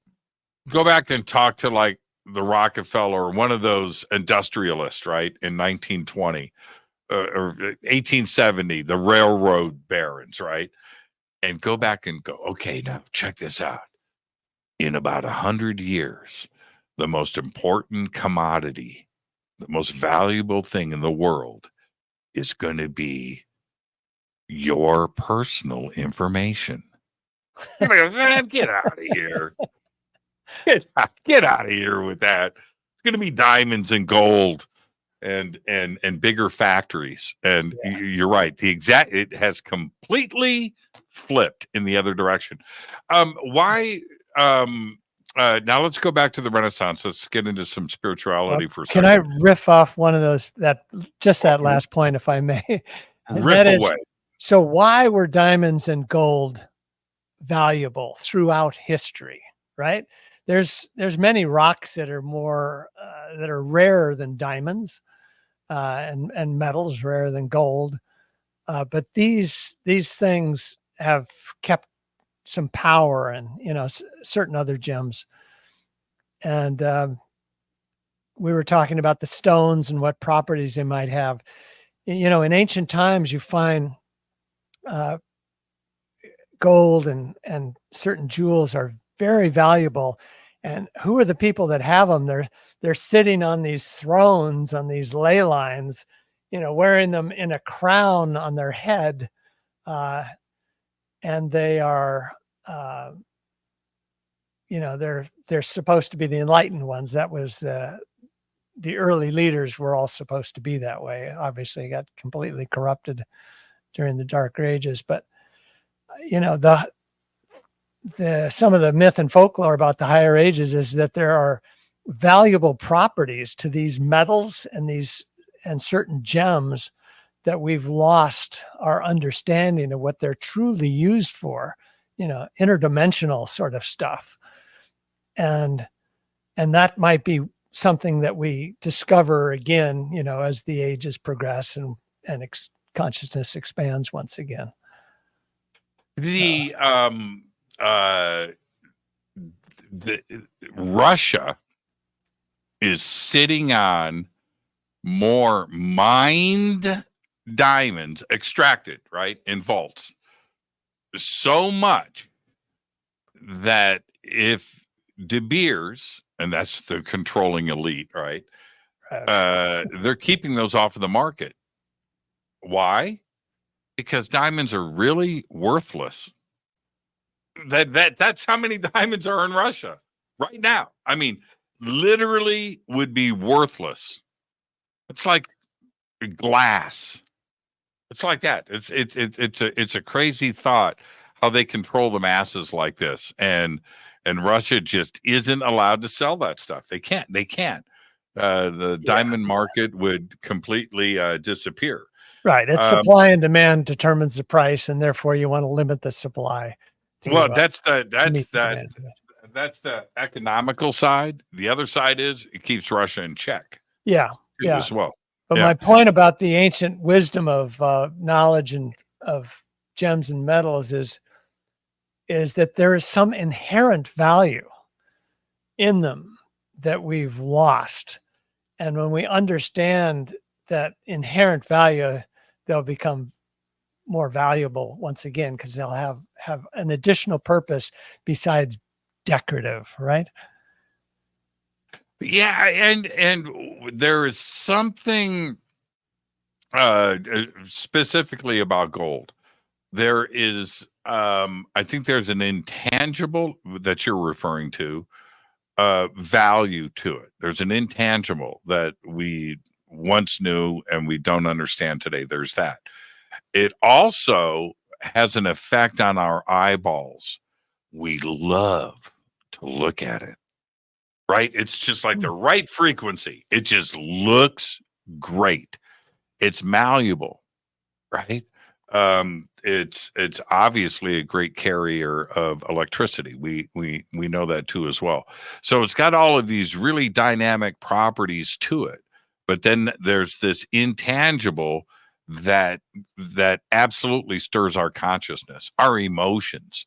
and talk to like the Rockefeller or one of those industrialists, right, in 1920 or 1870, the railroad barons, right, and go back and go, okay, now check this out. In about 100 years, the most important commodity, the most valuable thing in the world is going to be your personal information. Man, get out of here. Get out of here with that. It's going to be diamonds and gold and bigger factories. And you're right. It has completely flipped in the other direction. Why Now let's go back to the Renaissance. Let's get into some spirituality for a Can second. I riff off one of those, that last point, if I may? And Riff that is, away. so why were diamonds and gold valuable throughout history, right? There's many rocks that are more that are rarer than diamonds, and metals rarer than gold, but these things have kept some power, and certain other gems. And we were talking about the stones and what properties they might have. In ancient times, you find gold and certain jewels are very valuable. And who are the people that have them? They're sitting on these thrones, on these ley lines, wearing them in a crown on their head, and they are, they're supposed to be the enlightened ones. That was the early leaders were all supposed to be that way. Obviously, got completely corrupted during the Dark Ages. But some of the myth and folklore about the higher ages is that there are valuable properties to these metals and certain gems that we've lost our understanding of what they're truly used for, interdimensional sort of stuff. And that might be something that we discover again, as the ages progress and consciousness expands once again. The Russia is sitting on more mined diamonds extracted, right, in vaults, so much that if De Beers, and that's the controlling elite, right, they're keeping those off of the market. Why? Because diamonds are really worthless. That's how many diamonds are in Russia right now. I mean, literally would be worthless. It's like glass. It's like that. It's a crazy thought how they control the masses like this, and Russia just isn't allowed to sell that stuff. They can't. The diamond market would completely disappear. Right. It's supply and demand determines the price, and therefore you want to limit the supply. That's the economical side. The other side is it keeps Russia in check. Yeah. As well. But my point about the ancient wisdom of knowledge and of gems and metals is that there is some inherent value in them that we've lost. And when we understand that inherent value, they'll become more valuable once again, because they'll have an additional purpose besides decorative, right? Yeah, and there is something specifically about gold. There is, I think there's an intangible that you're referring to, value to it. There's an intangible that we once knew and we don't understand today. There's that. It also has an effect on our eyeballs. We love to look at it, right? It's just like the right frequency. It just looks great. It's malleable, right? It's obviously a great carrier of electricity. We know that too as well. So it's got all of these really dynamic properties to it. But then there's this intangible that absolutely stirs our consciousness, our emotions,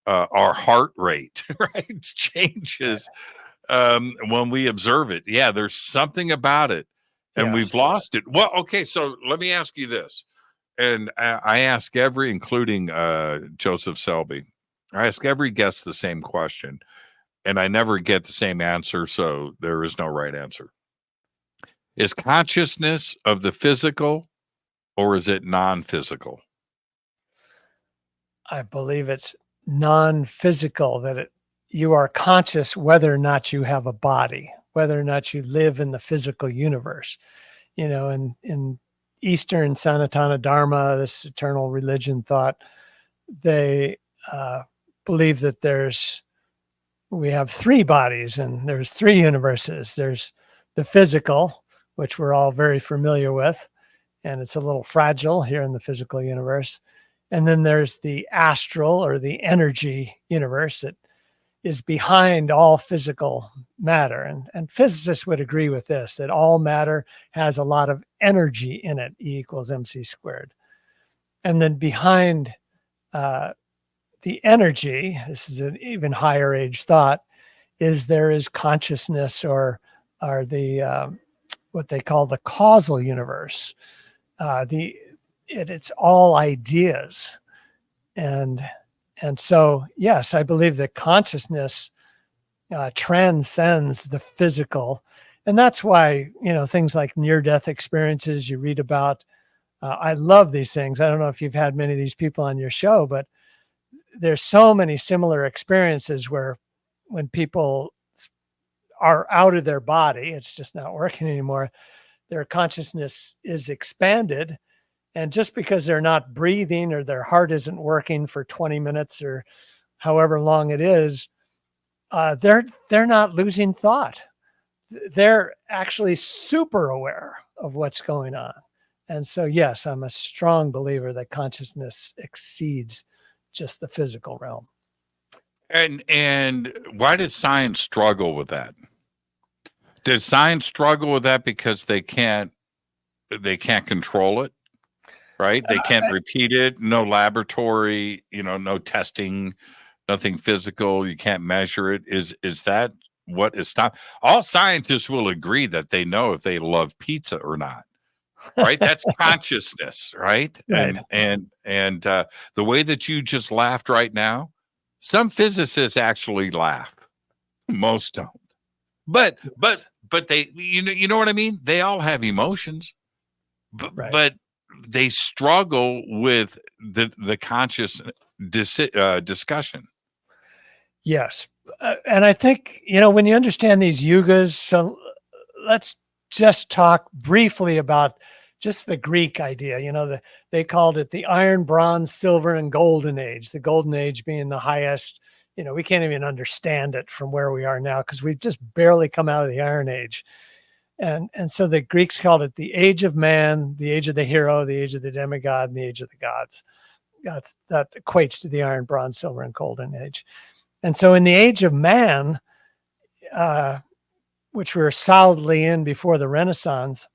our heart rate, right? Changes when we observe it. Yeah, there's something about it, and we've lost it. Well, okay, so let me ask you this. And I ask every, including Joseph Selby, I ask every guest the same question, and I never get the same answer, so there is no right answer. Is consciousness of the physical, or is it non-physical? I believe it's non-physical, that you are conscious whether or not you have a body, whether or not you live in the physical universe. In Eastern Sanatana Dharma, this eternal religion thought, they believe that there's we have three bodies and there's three universes. There's the physical, which we're all very familiar with, and it's a little fragile here in the physical universe. And then there's the astral or the energy universe that is behind all physical matter. And physicists would agree with this, that all matter has a lot of energy in it, E equals mc squared. And then behind the energy, this is an even higher age thought, there is consciousness or the what they call the causal universe. It's all ideas. And so, yes, I believe that consciousness transcends the physical. And that's why, things like near-death experiences you read about, I love these things. I don't know if you've had many of these people on your show, but there's so many similar experiences where when people are out of their body, it's just not working anymore, their consciousness is expanded. And just because they're not breathing or their heart isn't working for 20 minutes or however long it is, they're not losing thought. They're actually super aware of what's going on. And so, yes, I'm a strong believer that consciousness exceeds just the physical realm. And why does science struggle with that? Does science struggle with that because they can't control it? Right? They can't repeat it. No laboratory, no testing, nothing physical. You can't measure it. Is that what is stop? All scientists will agree that they know if they love pizza or not. Right? That's consciousness, right? Right. And the way that you just laughed right now, some physicists actually laugh. Most don't. But they, you know what I mean? They all have emotions. But they struggle with the conscious discussion. Yes. And I think, when you understand these yugas, so let's just talk briefly about just the Greek idea. They called it the iron, bronze, silver, and golden age, the golden age being the highest. We can't even understand it from where we are now because we've just barely come out of the Iron Age. And so the Greeks called it the age of man, the age of the hero, the age of the demigod, and the age of the gods. That equates to the iron, bronze, silver, and golden age. And so in the age of man, which we were solidly in before the Renaissance,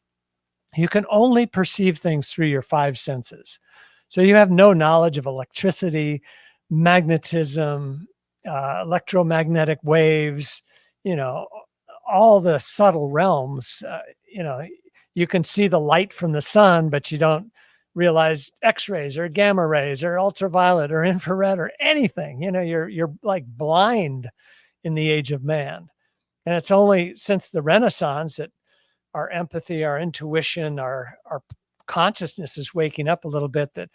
you can only perceive things through your five senses. So you have no knowledge of electricity, magnetism, electromagnetic waves, all the subtle realms. You can see the light from the sun, but you don't realize X-rays or gamma rays or ultraviolet or infrared or anything. You're like blind in the age of man. And it's only since the Renaissance that our empathy, our intuition, our consciousness is waking up a little bit that,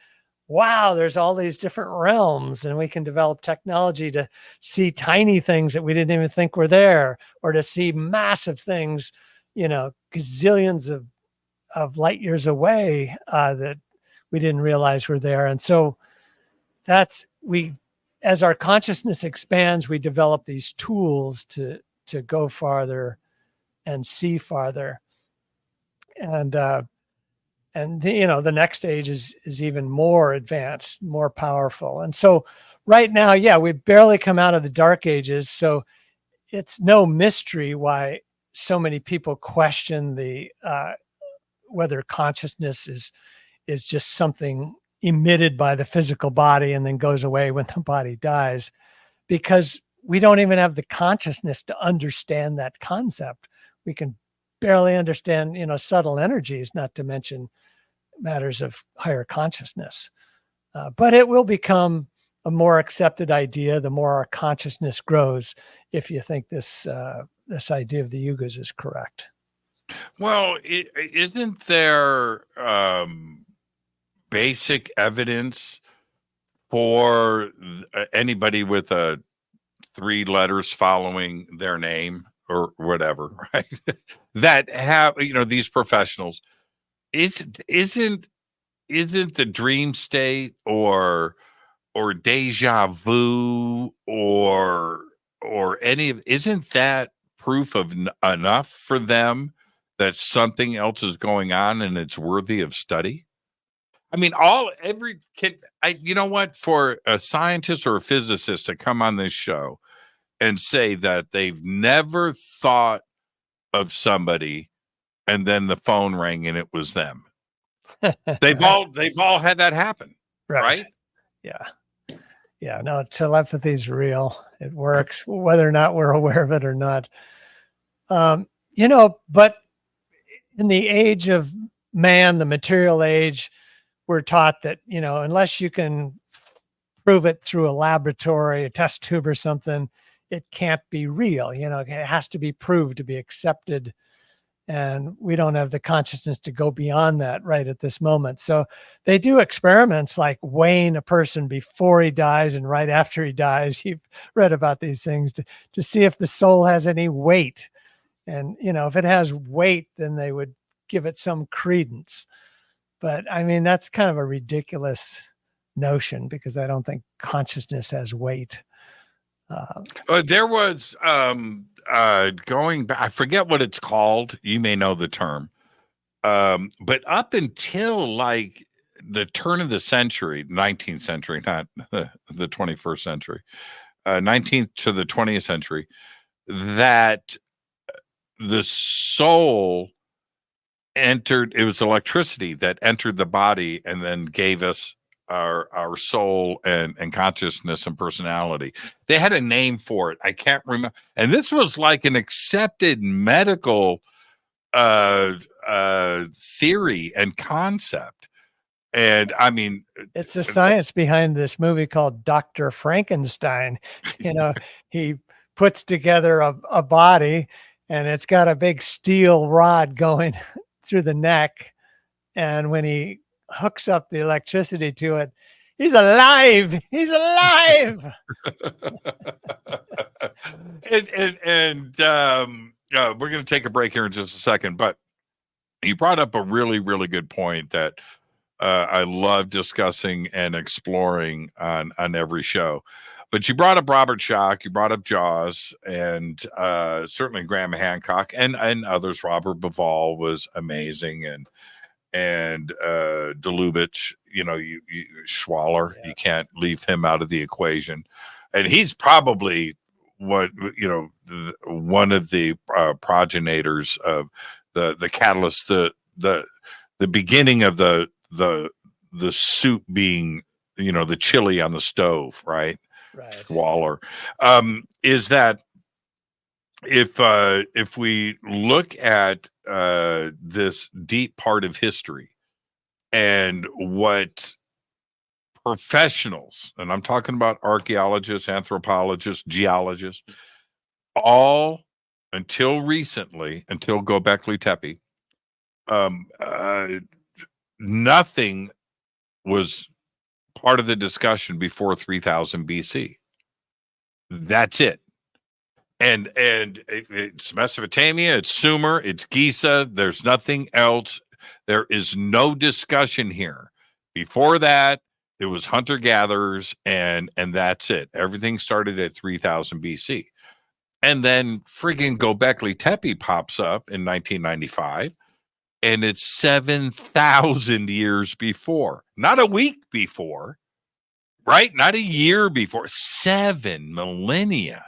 wow, there's all these different realms and we can develop technology to see tiny things that we didn't even think were there, or to see massive things, gazillions of light years away that we didn't realize were there. And so as our consciousness expands, we develop these tools to go farther and see farther. And the next stage is even more advanced, more powerful. And so right now, we've barely come out of the dark ages. So it's no mystery why so many people question whether consciousness is just something emitted by the physical body and then goes away when the body dies, because we don't even have the consciousness to understand that concept. We can barely understand, subtle energies, not to mention matters of higher consciousness. But it will become a more accepted idea the more our consciousness grows, if you think this idea of the yugas is correct. Well, isn't there basic evidence for anybody with 3 letters following their name or whatever, right? That have, these professionals, isn't the dream state or deja vu or any of, isn't that proof of enough for them that something else is going on and it's worthy of study? I mean, every kid, you know what, for a scientist or a physicist to come on this show and say that they've never thought of somebody and then the phone rang and it was them. They've all had that happen. Right? Yeah. Yeah. No, telepathy is real. It works, whether or not we're aware of it or not. But in the age of man, the material age, we're taught that, unless you can prove it through a laboratory, a test tube or something, it can't be real. It has to be proved to be accepted. And we don't have the consciousness to go beyond that right at this moment. So they do experiments like weighing a person before he dies and right after he dies. You've read about these things to see if the soul has any weight. And, if it has weight, then they would give it some credence. But I mean, that's kind of a ridiculous notion because I don't think consciousness has weight. There was going back, I forget what it's called. You may know the term. But up until like the turn of the century, 19th century, not the 21st century, 19th to the 20th century, that the soul entered, it was electricity that entered the body and then gave us our soul and consciousness and personality. They had a name for it. I can't remember. And this was like an accepted medical theory and concept. And I mean, it's the science behind this movie called Dr. Frankenstein. He puts together a body and it's got a big steel rod going through the neck. And when he hooks up the electricity to it, he's alive. He's alive. and we're going to take a break here in just a second, but you brought up a really, really good point that I love discussing and exploring on every show. But you brought up Robert Schoch, you brought up Jaws, and certainly Graham Hancock and others. Robert Bivall was amazing, and DeLubitsch, you Schwaller, you can't leave him out of the equation. And he's probably one of the progenitors of the catalyst, the beginning of the soup being, the chili on the stove, right? Right. Waller, is that if we look at this deep part of history and what professionals, and I'm talking about archaeologists, anthropologists, geologists, all until recently, until Göbekli Tepe, nothing was part of the discussion before 3000 BC. That's it. And it's Mesopotamia, it's Sumer, it's Giza. There's nothing else. There is no discussion here. Before that, it was hunter-gatherers, and that's it. Everything started at 3000 BC. And then friggin' Göbekli Tepe pops up in 1995. And it's 7,000 years before, not a week before, right? Not a year before, 7 millennia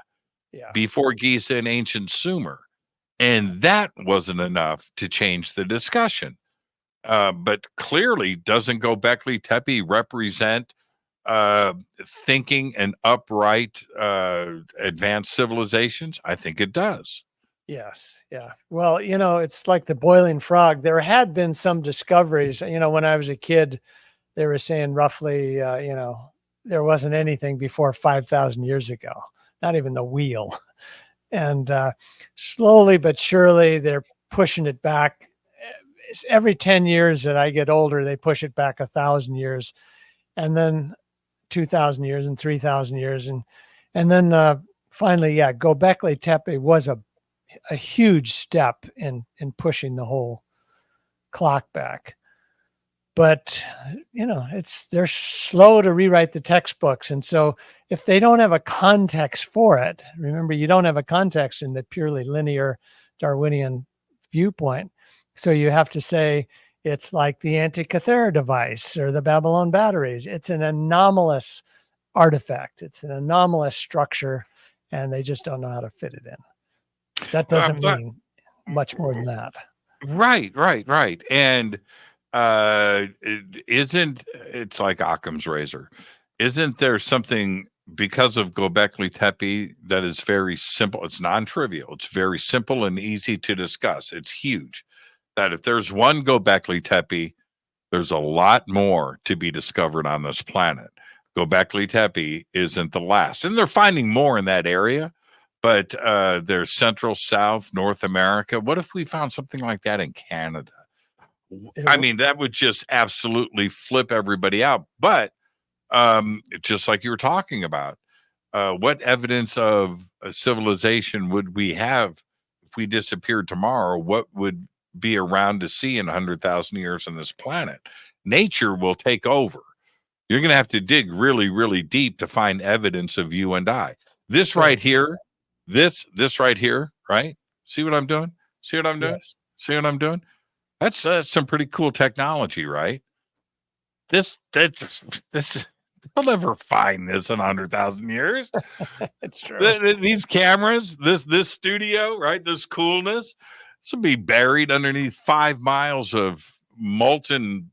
before Giza and ancient Sumer. And that wasn't enough to change the discussion. But clearly, doesn't Göbekli Tepe represent thinking and upright advanced civilizations? I think it does. Yes. Yeah. Well, it's like the boiling frog. There had been some discoveries, when I was a kid, they were saying roughly, there wasn't anything before 5,000 years ago, not even the wheel. And slowly but surely, they're pushing it back. Every 10 years that I get older, they push it back 1,000 years, and then 2,000 years and 3,000 years. And then finally, Göbekli Tepe was a huge step in pushing the whole clock back. but they're slow to rewrite the textbooks. And so if they don't have a context for it, remember, you don't have a context in the purely linear Darwinian viewpoint. So you have to say it's like the Antikythera device or the Babylon batteries. It's an anomalous artifact. It's an anomalous structure, and they just don't know how to fit it in. That doesn't mean much more than that. Right. And it's like Occam's razor. Isn't there something because of Göbekli Tepe that is very simple? It's non-trivial. It's very simple and easy to discuss. It's huge. That if there's one Göbekli Tepe, there's a lot more to be discovered on this planet. Göbekli Tepe isn't the last, and they're finding more in that area. But there's Central, South, North America. What if we found something like that in Canada? I mean, that would just absolutely flip everybody out. But just like you were talking about, what evidence of a civilization would we have if we disappeared tomorrow? What would be around to see in 100,000 years on this planet? Nature will take over. You're going to have to dig really, really deep to find evidence of you and I. This right here, this right here, right? See what I'm doing? See what I'm doing? Yes. See what I'm doing? That's some pretty cool technology, right? This they'll never find this in 100,000 years. It's true. These cameras, this studio, right? This coolness, this will be buried underneath 5 miles of molten,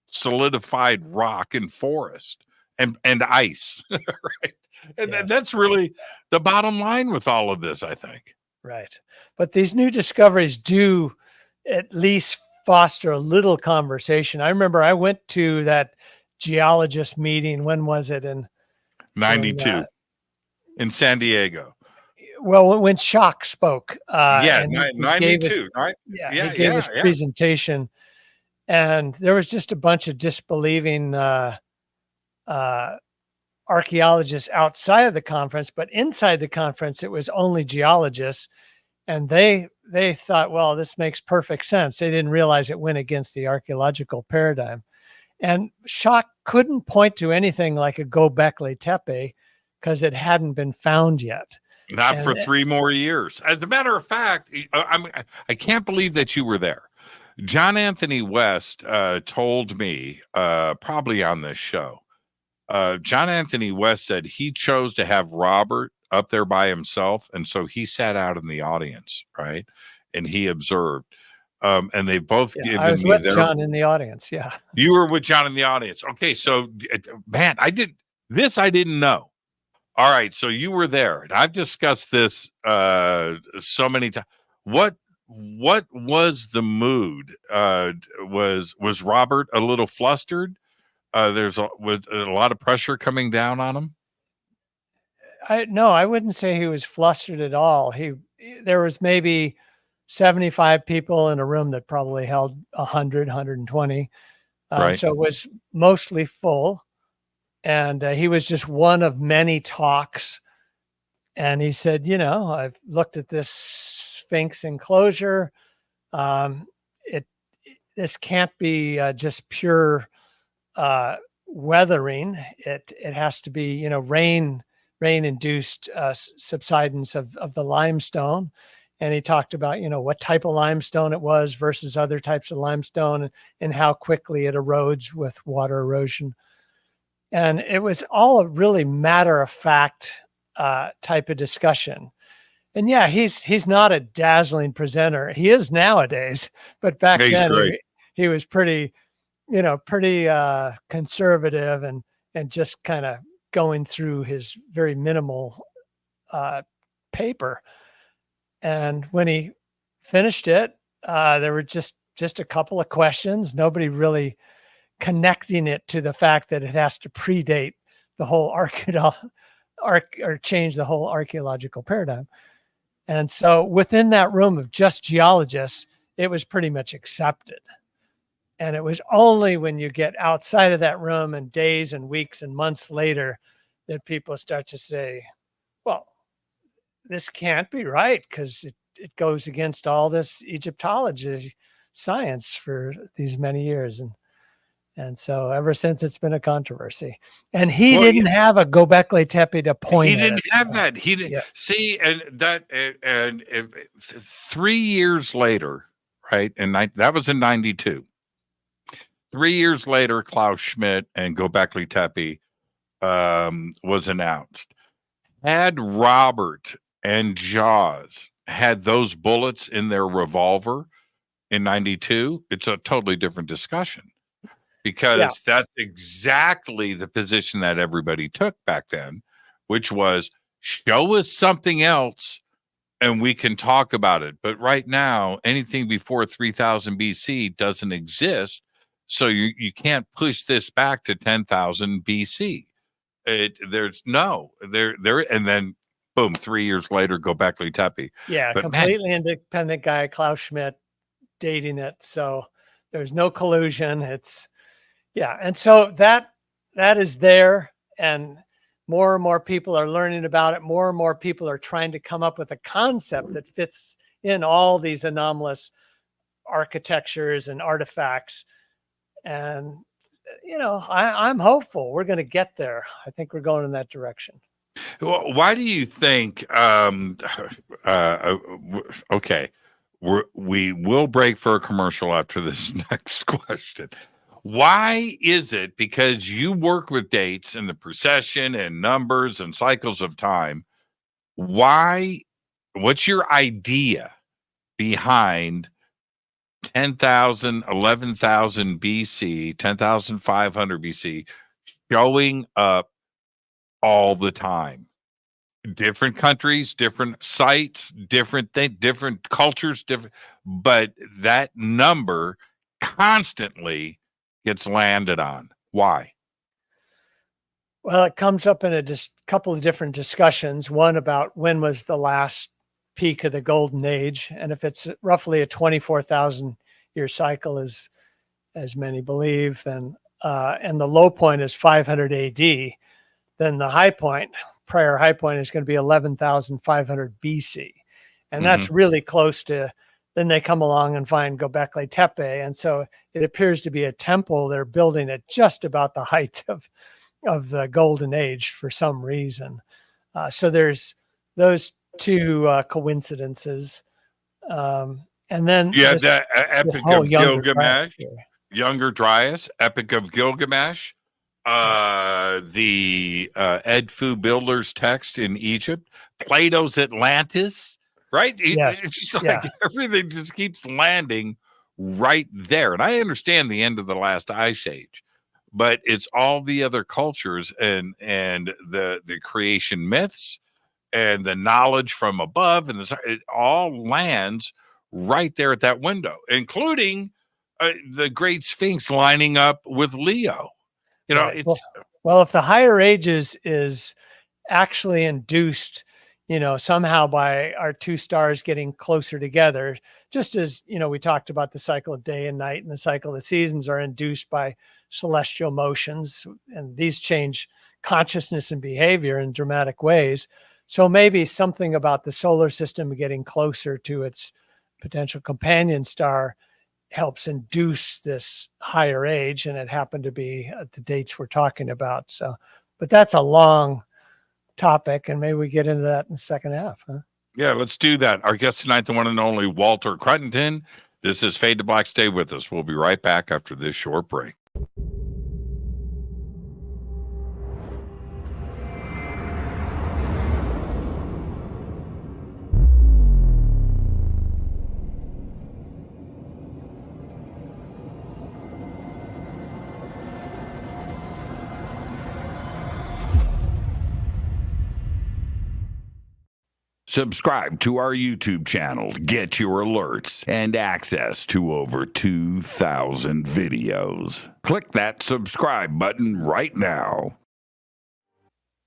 solidified rock and forest and ice, right? And that's really the bottom line with all of this, I think. Right. But these new discoveries do at least foster a little conversation. I remember I went to that geologist meeting. When was it? In 92 in San Diego. Well, when Schock spoke. 92, right? He gave his presentation, and there was just a bunch of disbelieving archaeologists outside of the conference, but inside the conference, it was only geologists. And they thought, well, this makes perfect sense. They didn't realize it went against the archaeological paradigm. And Schock couldn't point to anything like a Göbekli Tepe because it hadn't been found yet. Not for 3 more years. As a matter of fact, I can't believe that you were there. John Anthony West told me, probably on this show, John Anthony West said he chose to have Robert up there by himself, and so he sat out in the audience, right? And he observed. And they both given I was me with their... John in the audience. Yeah. You were with John in the audience. Okay, so man, I didn't know. All right, so you were there, and I've discussed this so many times. What was the mood? Was Robert a little flustered? Was a lot of pressure coming down on him. No, I wouldn't say he was flustered at all. There was maybe 75 people in a room that probably held 100, 120. Right. So it was mostly full. And he was just one of many talks. And he said, I've looked at this Sphinx enclosure. This can't be just pure weathering. It has to be, rain-induced subsidence of the limestone. And he talked about, what type of limestone it was versus other types of limestone and how quickly it erodes with water erosion. And it was all a really matter-of-fact type of discussion. And yeah, he's not a dazzling presenter. He is nowadays, but back then he was pretty conservative and just kind of going through his very minimal paper. And when he finished it, there were just a couple of questions. Nobody really connecting it to the fact that it has to predate the whole or change the whole archaeological paradigm. And so within that room of just geologists, it was pretty much accepted. And it was only when you get outside of that room and days and weeks and months later that people start to say, well, this can't be right because it goes against all this Egyptology science for these many years. And so ever since, it's been a controversy. And he didn't have a Göbekli Tepe to point He at. didn't have that. He didn't see, and that, and 3 years later, right? And that was in 92. 3 years later, Klaus Schmidt and Göbekli Tepe was announced. Had Robert and Jaws had those bullets in their revolver in 92, it's a totally different discussion, because that's exactly the position that everybody took back then, which was show us something else and we can talk about it. But right now, anything before 3000 BC doesn't exist. So you can't push this back to 10,000 BC. There's no there, and then boom, 3 years later, Göbekli Tepe. Yeah, but completely independent guy, Klaus Schmidt, dating it. So there's no collusion. It's and so that is there, and more and more people are learning about it. More and more people are trying to come up with a concept that fits in all these anomalous architectures and artifacts. And I'm hopeful we're going to get there. I think we're going in that direction. Well, why do you think? Okay, we will break for a commercial after this next question. Why is it? Because you work with dates and the precession and numbers and cycles of time. Why? What's your idea behind 10,000, 11,000 BC, 10,500 BC showing up all the time? Different countries, different sites, different cultures, but that number constantly gets landed on. Why? Well, it comes up in a couple of different discussions. One about when was the last peak of the golden age, and if it's roughly a 24,000 year cycle, as many believe, then and the low point is 500 AD, then the prior high point is going to be 11,500 BC, and that's really close to. Then they come along and find Göbekli Tepe, and so it appears to be a temple they're building at just about the height of the golden age for some reason. So there's those two coincidences, and then the Epic of Gilgamesh, Younger Dryas, Epic of Gilgamesh, the Edfu Builder's text in Egypt, Plato's Atlantis. Right? Yes. It's just like everything just keeps landing right there. And I understand the end of the last ice age, but it's all the other cultures and the creation myths and the knowledge from above, and it all lands right there at that window, including the Great Sphinx lining up with Leo. It's well, if the higher ages is actually induced, somehow by our two stars getting closer together, just as, we talked about the cycle of day and night and the cycle of the seasons are induced by celestial motions, and these change consciousness and behavior in dramatic ways. So maybe something about the solar system getting closer to its potential companion star helps induce this higher age, and it happened to be at the dates we're talking about. So, but that's a long topic, and maybe we get into that in the second half. Yeah, let's do that. Our guest tonight, the one and only Walter Cruttenden. This is Fade to Black. Stay with us. We'll be right back after this short break. Subscribe to our YouTube channel to get your alerts and access to over 2,000 videos. Click that subscribe button right now.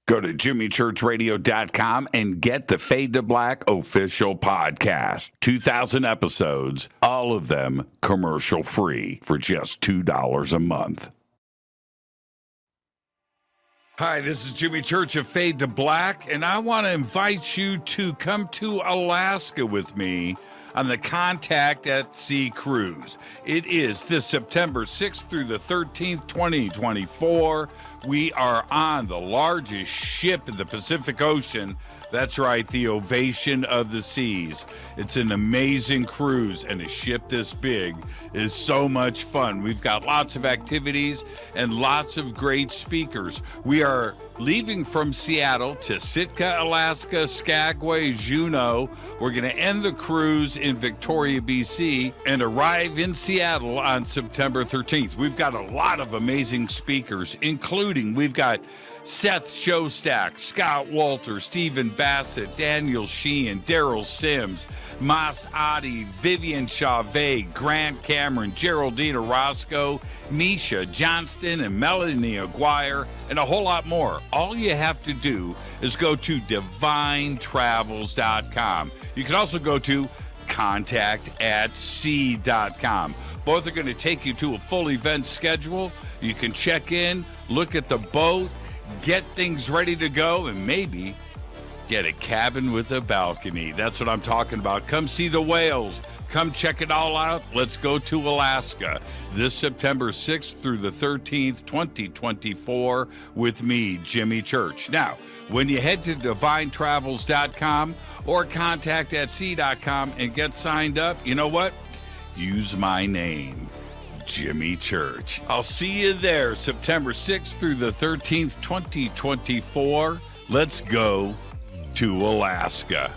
Go to jimmychurchradio.com and get the Fade to Black official podcast. 2,000 episodes, all of them commercial free for just $2 a month. Hi, this is Jimmy Church of Fade to Black, and I want to invite you to come to Alaska with me on the Contact at Sea cruise. It is this September 6th through the 13th, 2024. We are on the largest ship in the Pacific Ocean. That's right, the Ovation of the Seas. It's an amazing cruise, and a ship this big is so much fun. We've got lots of activities and lots of great speakers. We are leaving from Seattle to Sitka, Alaska, Skagway, Juneau. We're going to end the cruise in Victoria, BC, and arrive in Seattle on September 13th. We've got a lot of amazing speakers, including we've got Seth Shostak, Scott Walter, Stephen Bassett, Daniel Sheehan, Daryl Sims, Mas Adi, Vivian Chavez, Grant Cameron, Geraldine Orozco, Misha Johnston, and Melanie Aguirre, and a whole lot more. All you have to do is go to divinetravels.com. You can also go to contactatsea.com. Both are going to take you to a full event schedule. You can check in, look at the boat, get things ready to go, and maybe get a cabin with a balcony. That's what I'm talking about. Come see the whales. Come check it all out. Let's go to Alaska this September 6th through the 13th, 2024 with me, Jimmy Church. Now, when you head to divinetravels.com or contactatsea.com and get signed up, you know what? Use my name, Jimmy Church. I'll see you there September 6th through the 13th, 2024. Let's go to Alaska.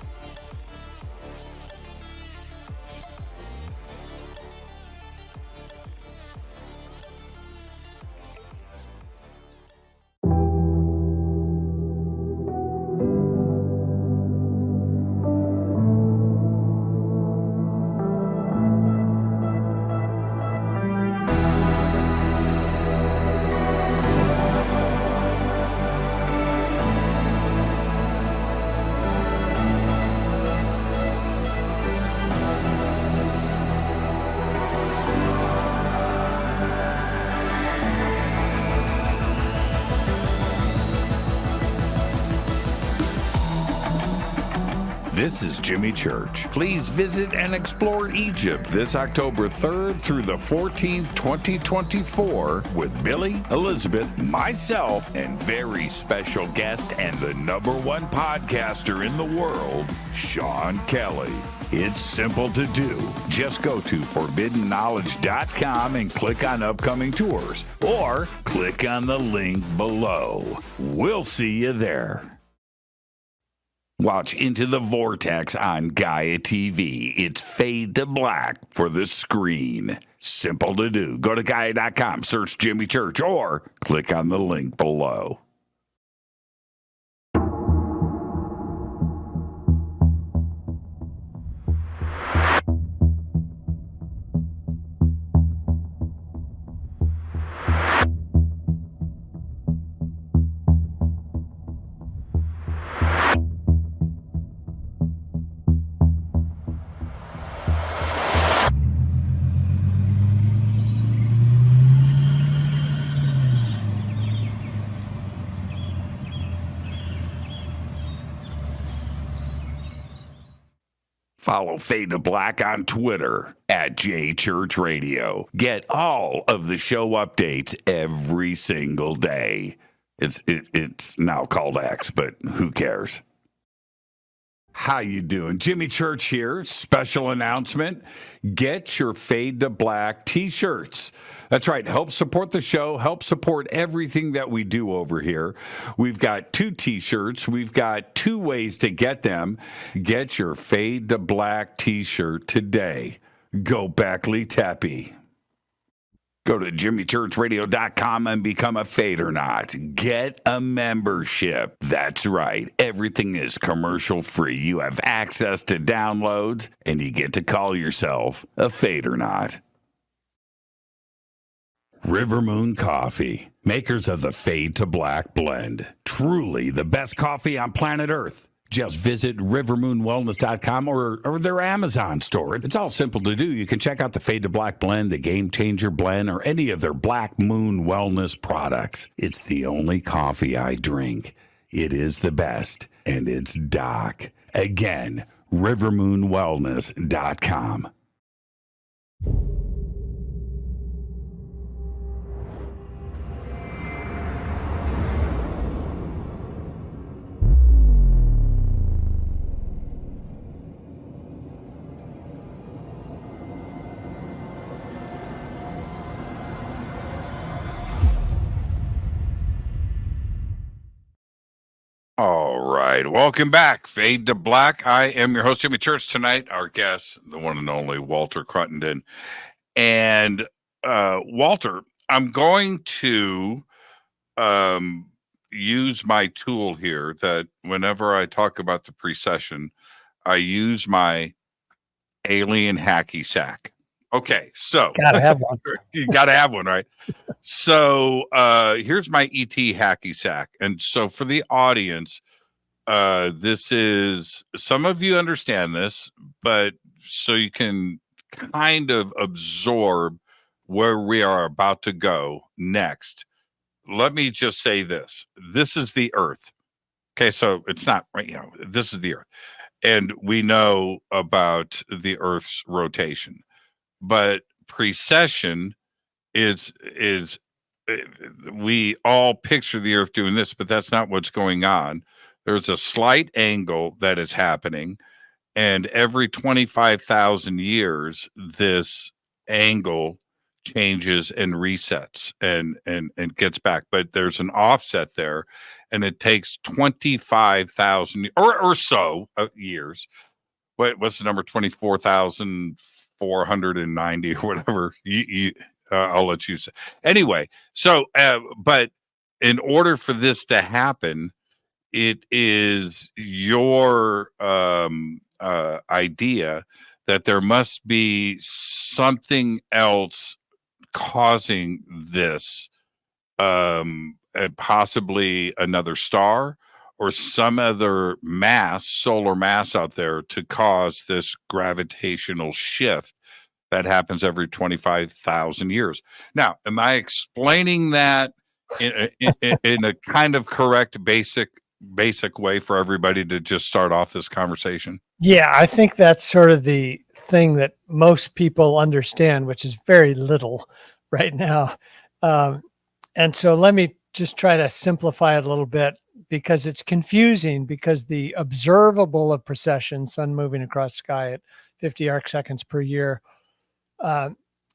This is Jimmy Church. Please visit and explore Egypt this October 3rd through the 14th, 2024 with Billy, Elizabeth, myself, and very special guest and the #1 podcaster in the world, Sean Kelly. It's simple to do. Just go to forbiddenknowledge.com and click on upcoming tours, or click on the link below. We'll see you there. Watch Into the Vortex on Gaia TV. It's fade to black for the screen. Simple to do. Go to Gaia.com, search Jimmy Church, or click on the link below. Follow Fade to Black on Twitter at JChurchRadio. Get all of the show updates every single day. It's now called X, but who cares? How you doing? Jimmy Church here. Special announcement. Get your Fade to Black t-shirts. That's right. Help support the show. Help support everything that we do over here. We've got 2 t-shirts. We've got 2 ways to get them. Get your Fade to Black t-shirt today. Go Beckley Teppy. Go to jimmychurchradio.com and become a Fadernaut. Get a membership. That's right. Everything is commercial free. You have access to downloads, and you get to call yourself a Fadernaut. River Moon Coffee, makers of the Fade to Black blend. Truly the best coffee on planet Earth. Just visit rivermoonwellness.com or their Amazon store. It's all simple to do. You can check out the Fade to Black blend, the Game Changer blend, or any of their Black Moon Wellness products. It's the only coffee I drink. It is the best, and it's Doc. Again, rivermoonwellness.com. All right. Welcome back. Fade to Black. I am your host, Jimmy Church. Tonight, our guest, the one and only Walter Cruttenden. And Walter, I'm going to use my tool here that whenever I talk about the precession, I use my alien hacky sack. Okay, so Gotta have one. you got to have one, right? So here's my ET hacky sack. And so for the audience, this is, some of you understand this, but so you can kind of absorb where we are about to go next. Let me just say this. This is the Earth. Okay, so it's not, right, this is the Earth. And we know about the Earth's rotation. But precession is we all picture the Earth doing this, but that's not what's going on. There's a slight angle that is happening, and every 25,000 years, this angle changes and resets and gets back. But there's an offset there, and it takes 25,000 or so years. What's the number? 24,490 or whatever. I'll let you say. Anyway, so but in order for this to happen, it is your idea that there must be something else causing this, possibly another star or some other mass, solar mass out there to cause this gravitational shift that happens every 25,000 years. Now, am I explaining that in a kind of correct, basic way for everybody to just start off this conversation? Yeah, I think that's sort of the thing that most people understand, which is very little right now. And so let me just try to simplify it a little bit, because it's confusing, because the observable of precession, sun moving across sky at 50 arc seconds per year,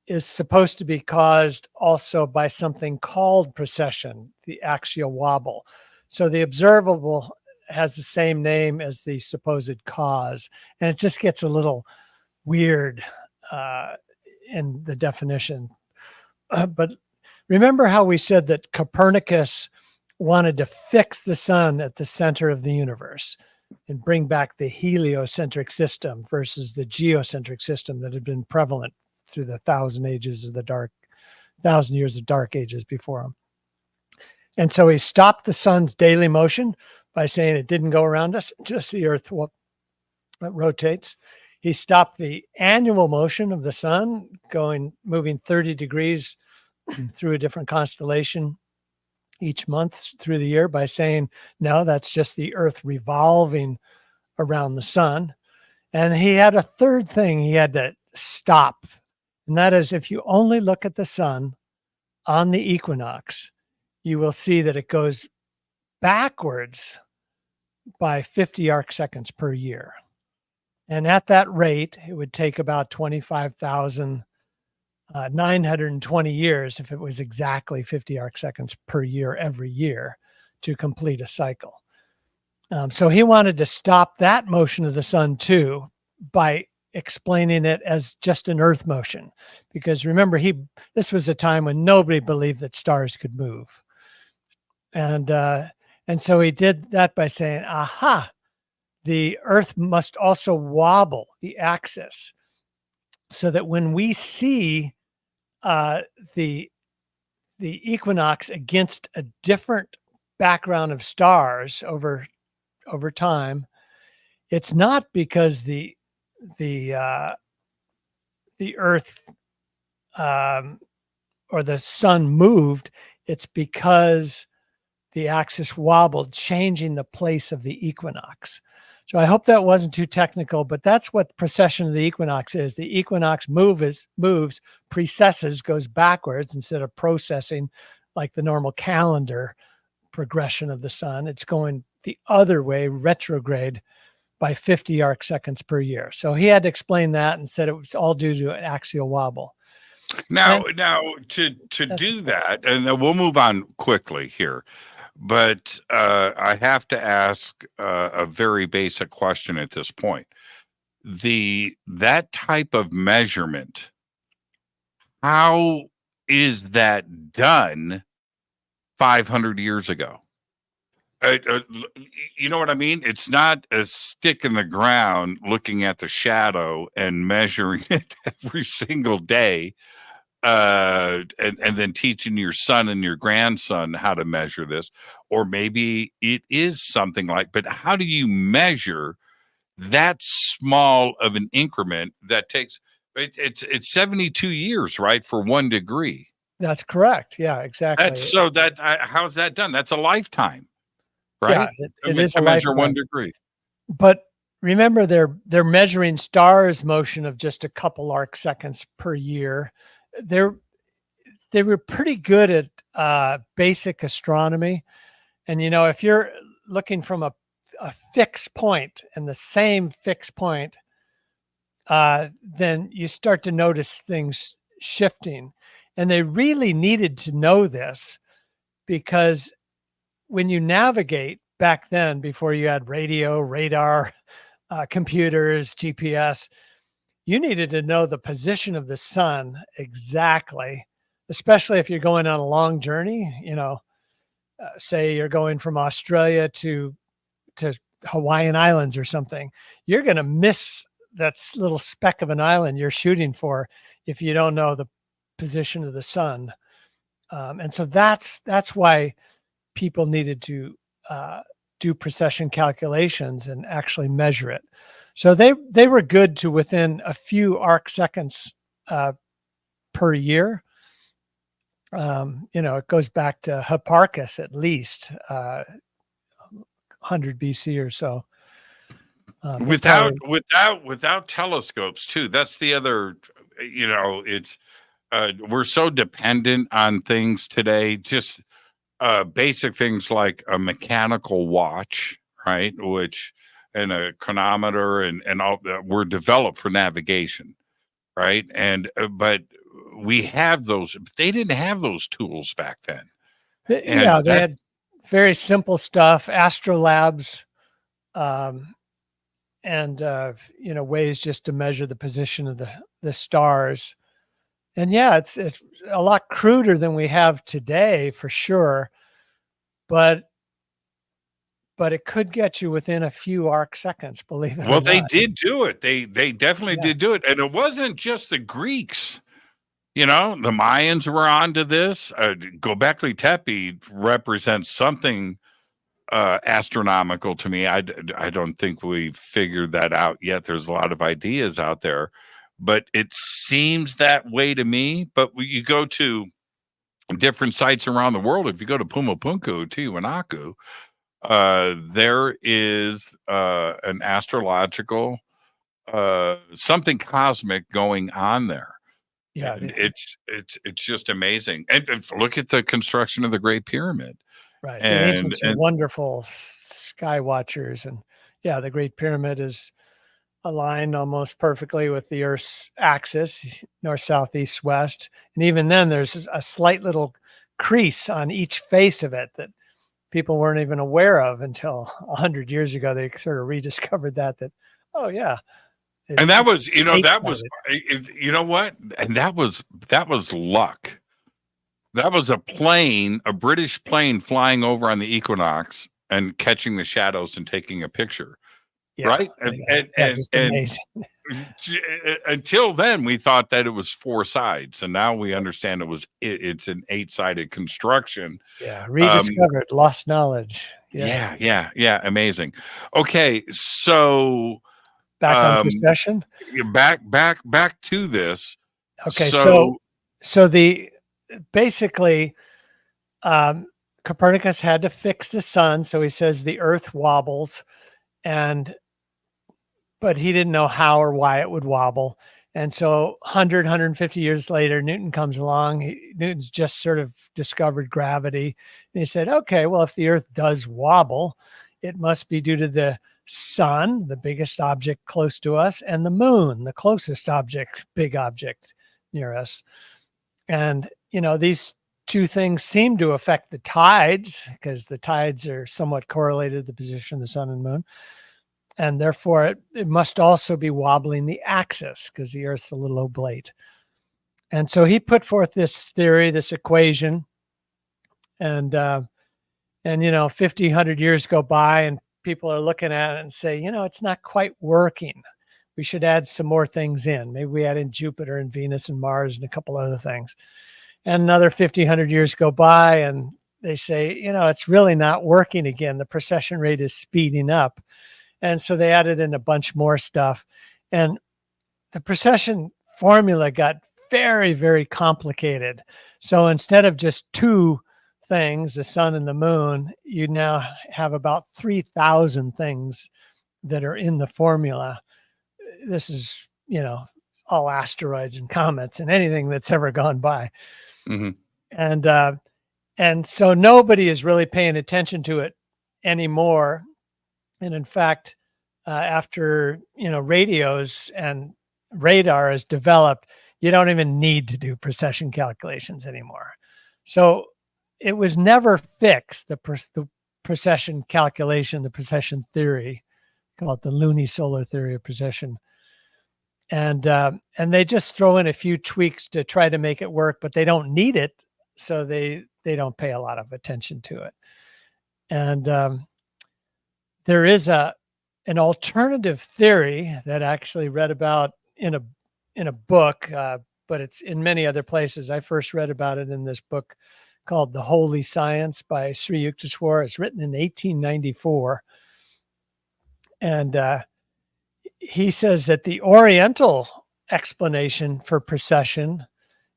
is supposed to be caused also by something called precession, the axial wobble. So the observable has the same name as the supposed cause, and it just gets a little weird in the definition. But remember how we said that Copernicus wanted to fix the sun at the center of the universe and bring back the heliocentric system versus the geocentric system that had been prevalent through the 1,000 years of dark ages before him. And so he stopped the sun's daily motion by saying it didn't go around us, just the Earth rotates. He stopped the annual motion of the sun, moving 30 degrees through a different constellation each month through the year by saying, no, that's just the Earth revolving around the sun. And he had a third thing he had to stop. And that is, if you only look at the sun on the equinox, you will see that it goes backwards by 50 arc seconds per year. And at that rate, it would take about 25,920 years, if it was exactly 50 arc seconds per year every year, to complete a cycle. So he wanted to stop that motion of the sun too by explaining it as just an Earth motion. Because remember, this was a time when nobody believed that stars could move. And so he did that by saying, aha, the Earth must also wobble the axis, so that when we see the equinox against a different background of stars over time, it's not because the Earth or the sun moved. It's because the axis wobbled, changing the place of the equinox. So I hope that wasn't too technical, but that's what precession of the equinox is. The equinox moves, precesses, goes backwards instead of processing like the normal calendar progression of the sun. It's going the other way, retrograde, by 50 arc seconds per year. So he had to explain that and said it was all due to an axial wobble. Now to do that, and then we'll move on quickly here, but I have to ask a very basic question at this point. That type of measurement, how is that done 500 years ago? You know what I mean? It's not a stick in the ground looking at the shadow and measuring it every single day, and then teaching your son and your grandson how to measure this. Or maybe it is something like, but how do you measure that small of an increment that takes, it's 72 years, right, for 1 degree? That's correct. Yeah, exactly. How's that done? That's a lifetime. Right? Yeah, it is to a measure lifetime. 1 degree. But remember, they're measuring stars' motion of just a couple arc seconds per year. They were pretty good at basic astronomy. And, if you're looking from a fixed point and the same fixed point, then you start to notice things shifting. And they really needed to know this because when you navigate back then, before you had radio, radar, computers, GPS, you needed to know the position of the sun exactly, especially if you're going on a long journey. Say you're going from Australia to Hawaiian Islands or something. You're going to miss that little speck of an island you're shooting for if you don't know the position of the sun. And so that's why people needed to do precession calculations and actually measure it. So they were good to within a few arc seconds per year. It goes back to Hipparchus at least 100 BC or so. Without telescopes too. That's the other. It's we're so dependent on things today. Just basic things like a mechanical watch, right? And a chronometer and all that were developed for navigation, right? And but we have those. They didn't have those tools back then. Yeah, they had very simple stuff, astrolabs, and ways just to measure the position of the stars. And yeah, it's a lot cruder than we have today for sure, but it could get you within a few arc seconds, believe it or not. Well, they did do it. They definitely did do it. And it wasn't just the Greeks. The Mayans were onto this. Göbekli Tepe represents something astronomical to me. I don't think we've figured that out yet. There's a lot of ideas out there, but it seems that way to me. But you go to different sites around the world. If you go to Pumapunku, Tiwanaku, there is an astrological something cosmic going on there. Yeah, it's just amazing. And look at the construction of the Great Pyramid. Right. The ancients are wonderful sky watchers. And yeah, the Great Pyramid is aligned almost perfectly with the Earth's axis, north, south, east, west. And even then, there's a slight little crease on each face of it that people weren't even aware of until 100 years ago. They sort of rediscovered that, oh, yeah. And that was, you know what? And that was luck. That was a British plane flying over on the equinox and catching the shadows and taking a picture. Yeah, right. Just amazing. Until then, we thought that it was 4 sides. And now we understand it's an 8-sided construction. Yeah. Rediscovered, lost knowledge. Yeah. Amazing. Okay. So, back on precession. Back to this. Okay, so the basically Copernicus had to fix the sun, so he says the Earth wobbles, and but he didn't know how or why it would wobble. And so 150 years later, Newton comes along. Newton's just sort of discovered gravity. And he said, okay, well, if the Earth does wobble, it must be due to the sun, the biggest object close to us, and the moon, the closest object, big object near us. And, these two things seem to affect the tides, because the tides are somewhat correlated to the position of the sun and moon. And therefore, it must also be wobbling the axis, because the Earth's a little oblate. And so he put forth this theory, this equation, and 50, 100 years go by, and people are looking at it and say, it's not quite working. We should add some more things in. Maybe we add in Jupiter and Venus and Mars and a couple other things. And another 50, 100 years go by, and they say, it's really not working again. The precession rate is speeding up. And so they added in a bunch more stuff. And the precession formula got very, very complicated. So instead of just two things, the sun and the moon, you now have about 3,000 things that are in the formula. This is, all asteroids and comets and anything that's ever gone by. Mm-hmm. And so nobody is really paying attention to it anymore. And in fact, after, radios and radar is developed, you don't even need to do precession calculations anymore. So it was never fixed, the precession calculation, the precession theory, call it the lunisolar theory of precession. And they just throw in a few tweaks to try to make it work, but they don't need it. So they don't pay a lot of attention to it. And there is an alternative theory that I actually read about in a book, but it's in many other places. I first read about it in this book called The Holy Science by Sri Yukteswar. It's written in 1894. And he says that the Oriental explanation for precession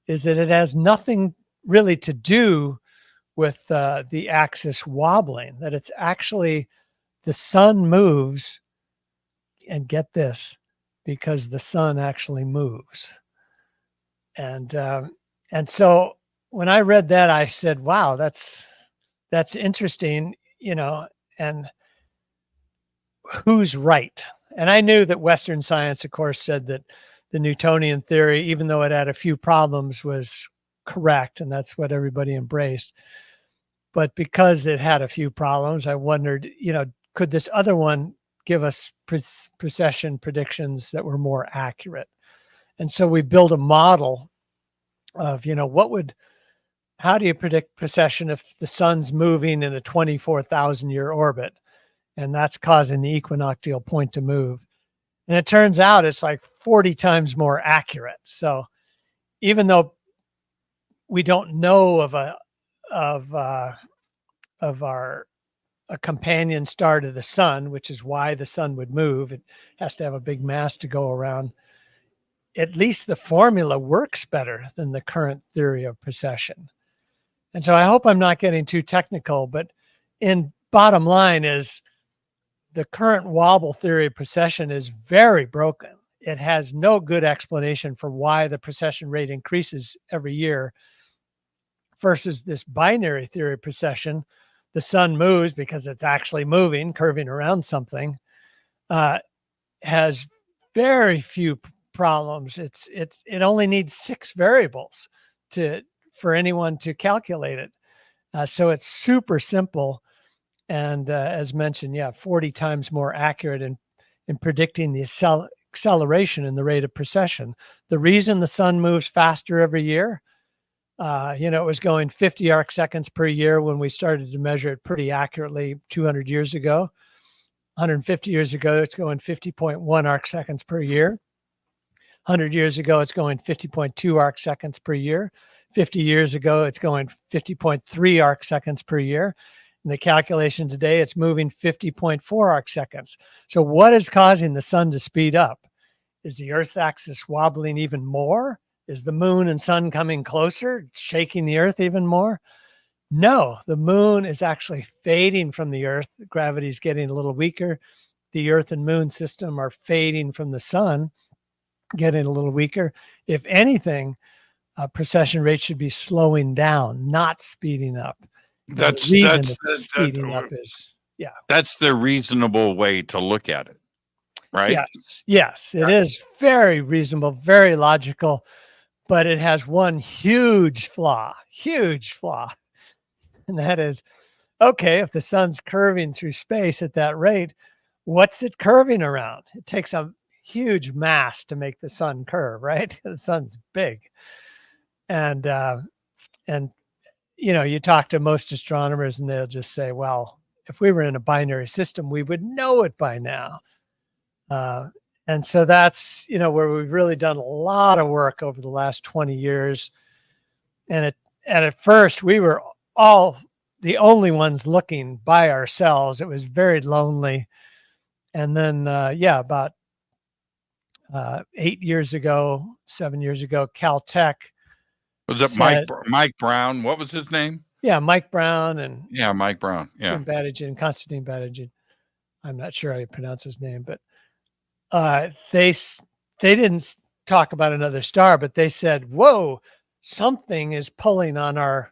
is that it has nothing really to do with the axis wobbling, that it's actually the sun moves, and get this, because the sun actually moves. And so when I read that, I said, wow, that's interesting, and who's right? And I knew that Western science, of course, said that the Newtonian theory, even though it had a few problems, was correct, and that's what everybody embraced. But because it had a few problems, I wondered, could this other one give us precession predictions that were more accurate? And so we built a model of, how do you predict precession if the sun's moving in a 24,000 year orbit, and that's causing the equinoctial point to move? And it turns out it's like 40 times more accurate. So even though we don't know of a companion star to the sun, which is why the sun would move, it has to have a big mass to go around, at least the formula works better than the current theory of precession. And so I hope I'm not getting too technical, but in bottom line is the current wobble theory of precession is very broken. It has no good explanation for why the precession rate increases every year versus this binary theory of precession. The sun moves because it's actually moving, curving around something, has very few problems. It only needs 6 variables for anyone to calculate it. So it's super simple. And as mentioned, 40 times more accurate in predicting the acceleration in the rate of precession. The reason the sun moves faster every year, it was going 50 arc seconds per year when we started to measure it pretty accurately 200 years ago. 150 years ago, it's going 50.1 arc seconds per year. 100 years ago, it's going 50.2 arc seconds per year. 50 years ago, it's going 50.3 arc seconds per year. In the calculation today, it's moving 50.4 arc seconds. So what is causing the sun to speed up? Is the Earth axis wobbling even more? Is the moon and sun coming closer, shaking the Earth even more? No, the moon is actually fading from the Earth. Gravity is getting a little weaker. the Earth and Moon system are fading from the sun, getting a little weaker. If anything, precession rate should be slowing down, not speeding up. And the reason it's speeding up is, that's the reasonable way to look at it, right? Yes, it is very reasonable, very logical, but it has one huge flaw, and that is, okay, if the sun's curving through space at that rate, what's it curving around? It takes a huge mass to make the sun curve, right? The sun's big. And you talk to most astronomers and they'll just say, well, if we were in a binary system, we would know it by now. And so that's, where we've really done a lot of work over the last 20 years. And at first we were all the only ones looking by ourselves. It was very lonely. And then, about 7 years ago, Caltech. Was it Mike Brown? What was his name? Yeah, Mike Brown and Mike Brown. Yeah, Constantine Badagin. I'm not sure how you pronounce his name, but they didn't talk about another star, but they said, "Whoa, something is pulling on our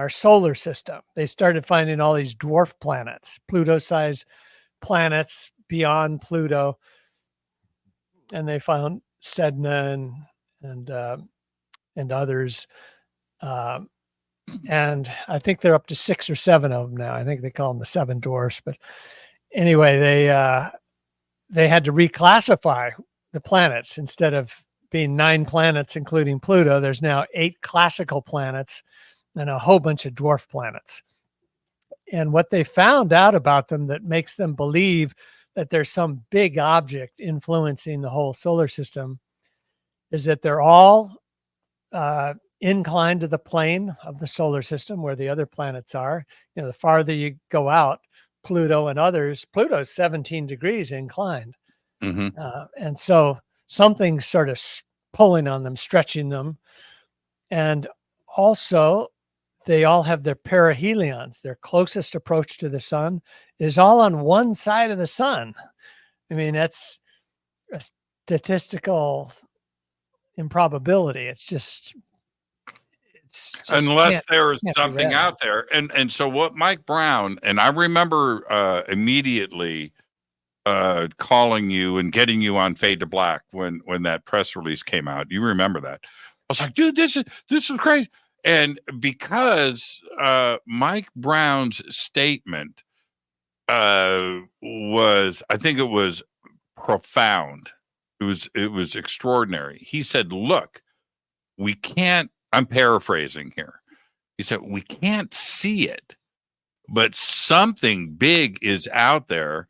solar system." They started finding all these dwarf planets, Pluto-sized planets beyond Pluto, and they found Sedna and others. And I think they're up to 6 or 7 of them now. I think they call them the 7 dwarfs. But anyway, they had to reclassify the planets. Instead of being 9 planets, including Pluto, there's now 8 classical planets and a whole bunch of dwarf planets. And what they found out about them that makes them believe that there's some big object influencing the whole solar system is that they're all inclined to the plane of the solar system where the other planets are. The farther you go out, Pluto and others, Pluto's 17 degrees inclined. Mm-hmm. And so something's sort of pulling on them, stretching them. And also, they all have their perihelions. Their closest approach to the sun is all on one side of the sun. I mean, that's a statistical improbability. It's just unless there is something out there. And so what Mike Brown, and I remember immediately calling you and getting you on Fade to Black when that press release came out. You remember that? I was like, dude, this is crazy. And because Mike Brown's statement was, I think it was profound. It was extraordinary. He said, look, we can't, I'm paraphrasing here. He said, we can't see it, but something big is out there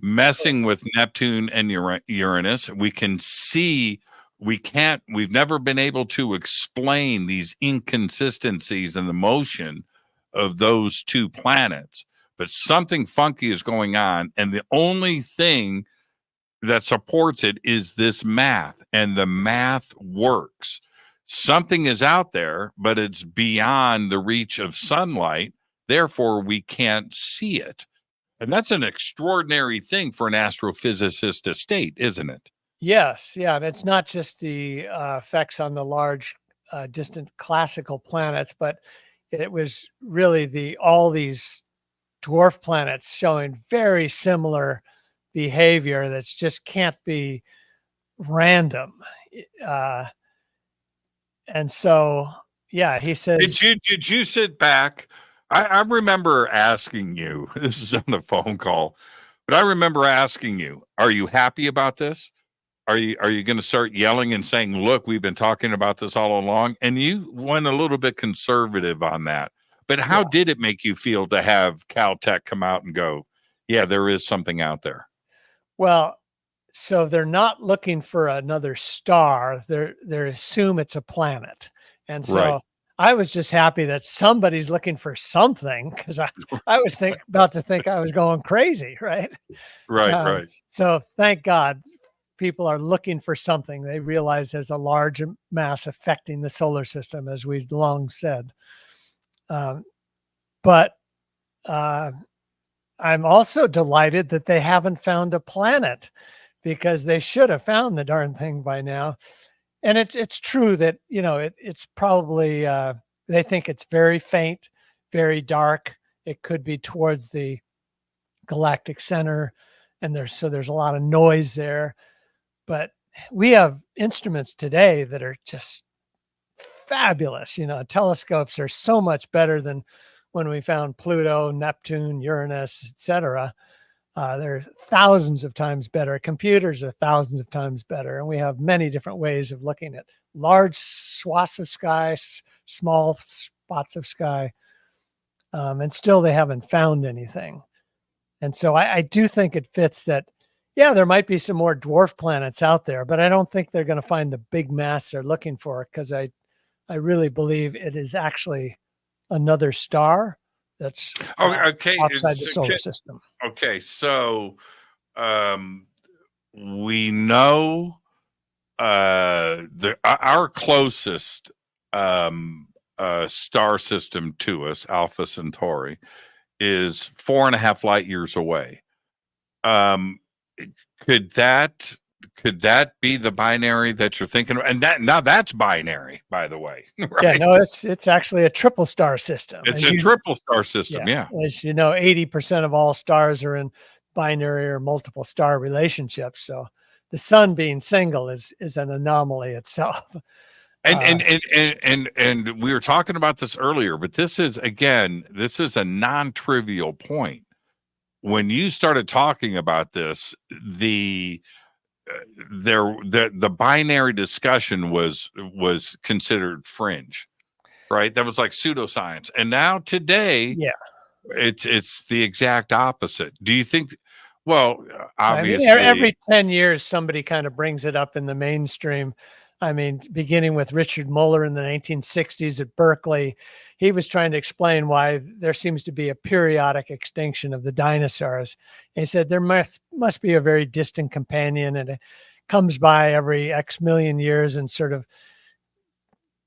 messing with Neptune and Uranus. We can see, we've never been able to explain these inconsistencies in the motion of those 2 planets, but something funky is going on. And the only thing that supports it is this math, and the math works. Something is out there, but it's beyond the reach of sunlight. Therefore, we can't see it. And that's an extraordinary thing for an astrophysicist to state, isn't it? Yes. Yeah. And it's not just the effects on the large distant classical planets, but it was really all these dwarf planets showing very similar behavior that's just can't be random. And so, he says, did you sit back? I remember asking you, this is on the phone call, but I remember asking you, are you happy about this? Are you going to start yelling and saying, look, we've been talking about this all along? And you went a little bit conservative on that. But how did it make you feel to have Caltech come out and go, yeah, there is something out there? Well, so they're not looking for another star. They assume it's a planet. And so I was just happy that somebody's looking for something, because I was about to think I was going crazy, right? Right. So thank God people are looking for something. They realize there's a large mass affecting the solar system, as we've long said. But I'm also delighted that they haven't found a planet, because they should have found the darn thing by now. And it's true that, it's probably, they think it's very faint, very dark. It could be towards the galactic center, and there's a lot of noise there. But we have instruments today that are just fabulous. Telescopes are so much better than when we found Pluto, Neptune, Uranus, etc. They're thousands of times better. Computers are thousands of times better. And we have many different ways of looking at large swaths of sky, small spots of sky. And still they haven't found anything. And so I do think it fits that, yeah, there might be some more dwarf planets out there, but I don't think they're going to find the big mass they're looking for, because I really believe it is actually another star that's outside the solar system. Okay, so we know our closest star system to us, Alpha Centauri, is 4.5 light years away. Could that be the binary that you're thinking of? And that's binary, by the way. Right? Yeah, no, it's actually a triple star system. It's a triple star system, yeah. As you know, 80% of all stars are in binary or multiple star relationships. So the sun being single is an anomaly itself. And we were talking about this earlier, but this is a non-trivial point. When you started talking about this, the binary discussion was considered fringe, right? That was like pseudoscience. And now today, it's the exact opposite. Do you think? Well, obviously, every 10 years somebody kind of brings it up in the mainstream. I mean, beginning with Richard Muller in the 1960s at Berkeley, he was trying to explain why there seems to be a periodic extinction of the dinosaurs. And he said there must be a very distant companion, and it comes by every X million years and sort of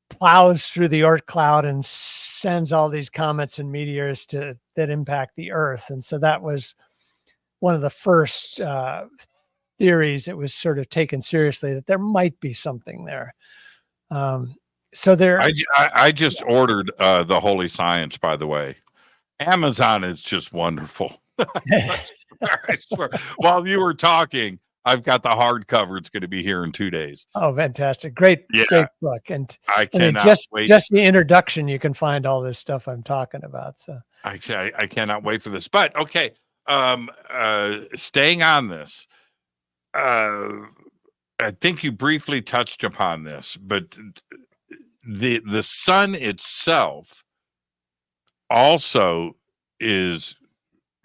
plows through the Oort cloud and sends all these comets and meteors that impact the Earth. And so that was one of the first theories that was sort of taken seriously, that there might be something there. So there, I just ordered the Holy Science, by the way. Amazon is just wonderful. I swear. While you were talking, I've got the hardcover. It's going to be here in 2 days. Oh, fantastic. Great book. And I cannot wait. Just the introduction, you can find all this stuff I'm talking about. So I cannot wait for this. But okay, staying on this, I think you briefly touched upon this, but the sun itself also is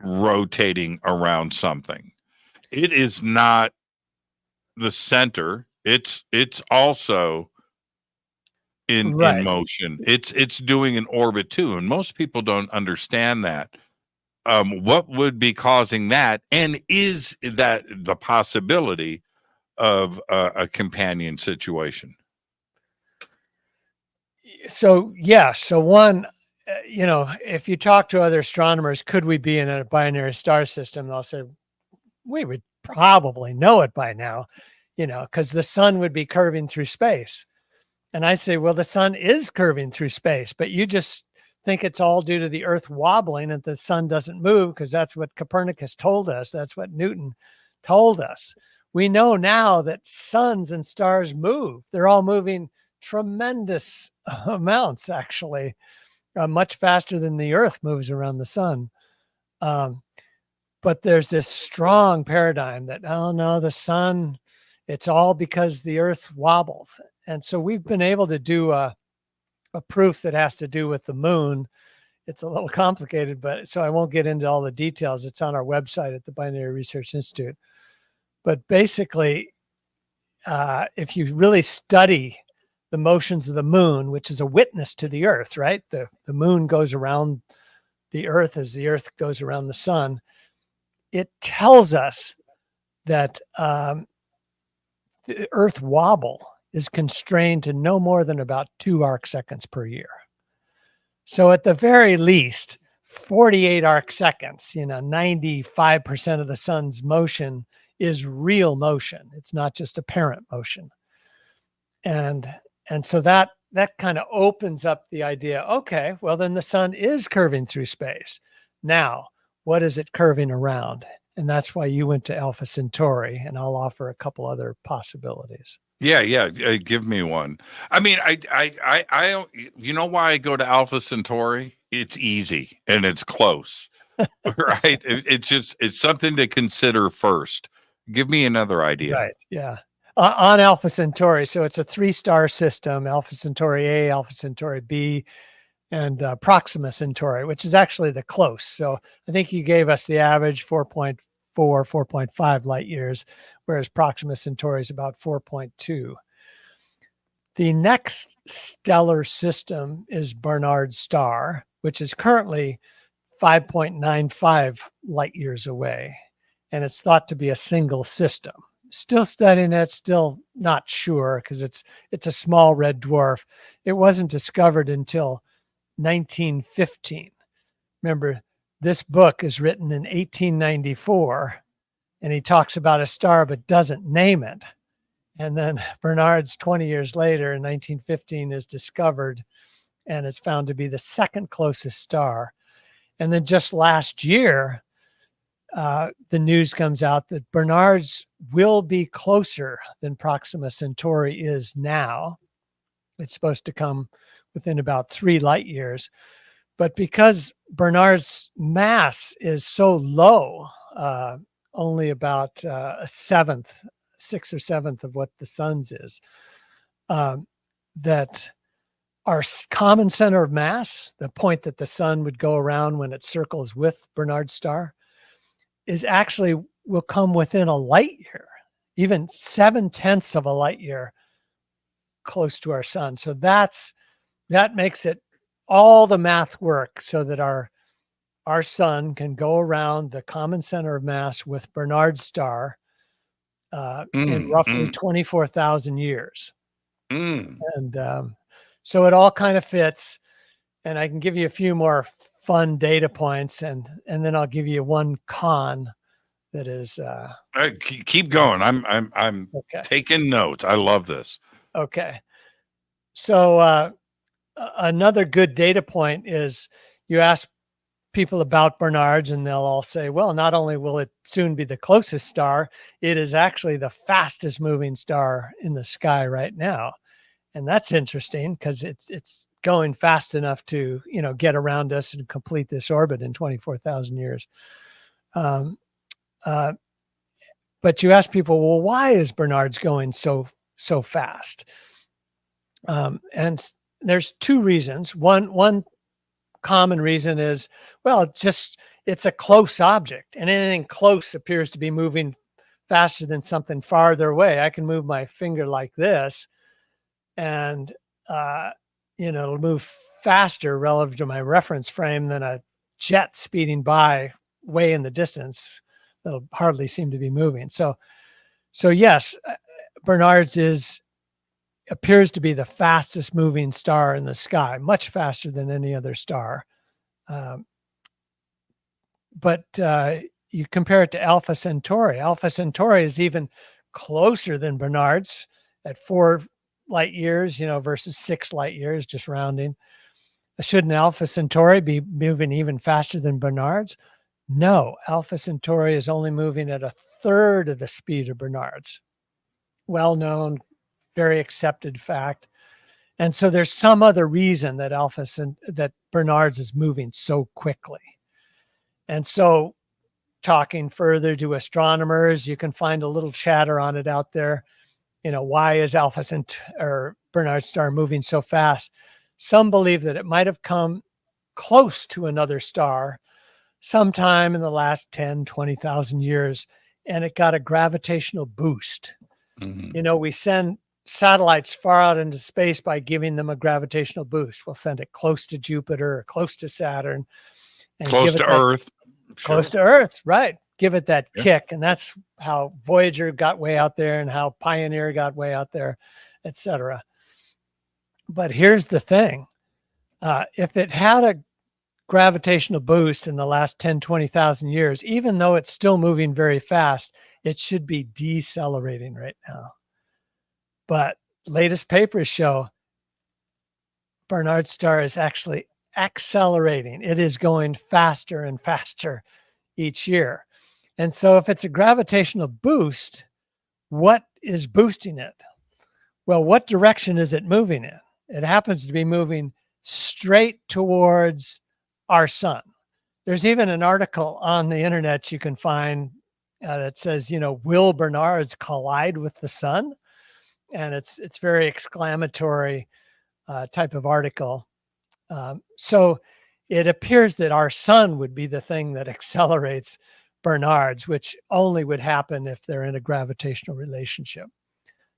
rotating around something. It is not the center. It's also in motion. It's doing an orbit too, and most people don't understand that. What would be causing that, and is that the possibility of a companion situation? So one, if you talk to other astronomers, could we be in a binary star system? They'll say, we would probably know it by now, because the sun would be curving through space. And I say, well, the sun is curving through space, but you just think it's all due to the Earth wobbling and the sun doesn't move, because that's what Copernicus told us. That's what Newton told us. We know now that suns and stars move. They're all moving tremendous amounts, actually, much faster than the Earth moves around the sun. But there's this strong paradigm that, oh no, the sun, it's all because the Earth wobbles. And so we've been able to do a proof that has to do with the moon. It's a little complicated, but so I won't get into all the details. It's on our website at the Binary Research Institute. But basically, if you really study the motions of the moon, which is a witness to the Earth, right? The moon goes around the Earth as the Earth goes around the sun. It tells us that the Earth wobble is constrained to no more than about 2 arc seconds per year. So at the very least, 48 arc seconds. 95% of the sun's motion is real motion. It's not just apparent motion. And so that kind of opens up the idea, okay, well, then the sun is curving through space. Now, what is it curving around? And that's why you went to Alpha Centauri, and I'll offer a couple other possibilities. Yeah. Give me one. I mean, I you know why I go to Alpha Centauri? It's easy and it's close, right? It's something to consider first. Give me another idea. Right. Yeah. On Alpha Centauri. So it's a 3-star system, Alpha Centauri A, Alpha Centauri B, and Proxima Centauri, which is actually the close. So I think you gave us the average 4.4, 4.5 light years, whereas Proxima Centauri is about 4.2. The next stellar system is Barnard's star, which is currently 5.95 light years away. And it's thought to be a single system. Still studying it, still not sure, because it's a small red dwarf. It wasn't discovered until 1915. Remember, this book is written in 1894, and he talks about a star but doesn't name it. And then Barnard's 20 years later in 1915 is discovered, and it's found to be the second closest star. And then just last year, the news comes out that Barnard's will be closer than Proxima Centauri is now. It's supposed to come within about 3 light years. But because Barnard's mass is so low, only about a seventh, 6th or 7th of what the sun's is, that our common center of mass, the point that the sun would go around when it circles with Barnard's star, is actually will come within a light year, even 7/10 of a light year close to our sun. So that makes it all the math work so that our sun can go around the common center of mass with Barnard's star in roughly 24,000 years. And so it all kind of fits. And I can give you a few more fun data points, and then I'll give you one con that is keep going. I'm okay. Taking notes. I love this. Okay. So another good data point is you ask people about Barnard's and they'll all say, well, not only will it soon be the closest star, it is actually the fastest moving star in the sky right now. And that's interesting because it's going fast enough to, get around us and complete this orbit in 24,000 years. But you ask people, well, why is Barnard's going so fast? And there's 2 reasons. One common reason is, well, it's a close object, and anything close appears to be moving faster than something farther away. I can move my finger like this, and it'll move faster relative to my reference frame than a jet speeding by way in the distance. That'll hardly seem to be moving. So yes, Barnard's appears to be the fastest moving star in the sky, much faster than any other star. But you compare it to Alpha Centauri. Alpha Centauri is even closer than Barnard's at 4 light years, versus 6 light years, just rounding. Shouldn't Alpha Centauri be moving even faster than Barnard's? No, Alpha Centauri is only moving at 1/3 of the speed of Barnard's. Well-known, very accepted fact. And so there's some other reason that that Barnard's is moving so quickly. And so talking further to astronomers, you can find a little chatter on it out there. Why is Barnard's star moving so fast? Some believe that it might have come close to another star sometime in the last 10, 20,000 years, and it got a gravitational boost. Mm-hmm. We send satellites far out into space by giving them a gravitational boost. We'll send it close to Jupiter or close to Saturn. And close to Earth. Close to Earth, right. Give it that kick. And that's how Voyager got way out there and how Pioneer got way out there, etc. But here's the thing. If it had a gravitational boost in the last 10, 20,000 years, even though it's still moving very fast, it should be decelerating right now. But latest papers show Barnard's star is actually accelerating. It is going faster and faster each year. And so if it's a gravitational boost, what is boosting it? Well, what direction is it moving in? It happens to be moving straight towards our sun. There's even an article on the internet you can find that says, will Barnard's collide with the sun? And it's very exclamatory type of article. So it appears that our sun would be the thing that accelerates Barnard's, which only would happen if they're in a gravitational relationship.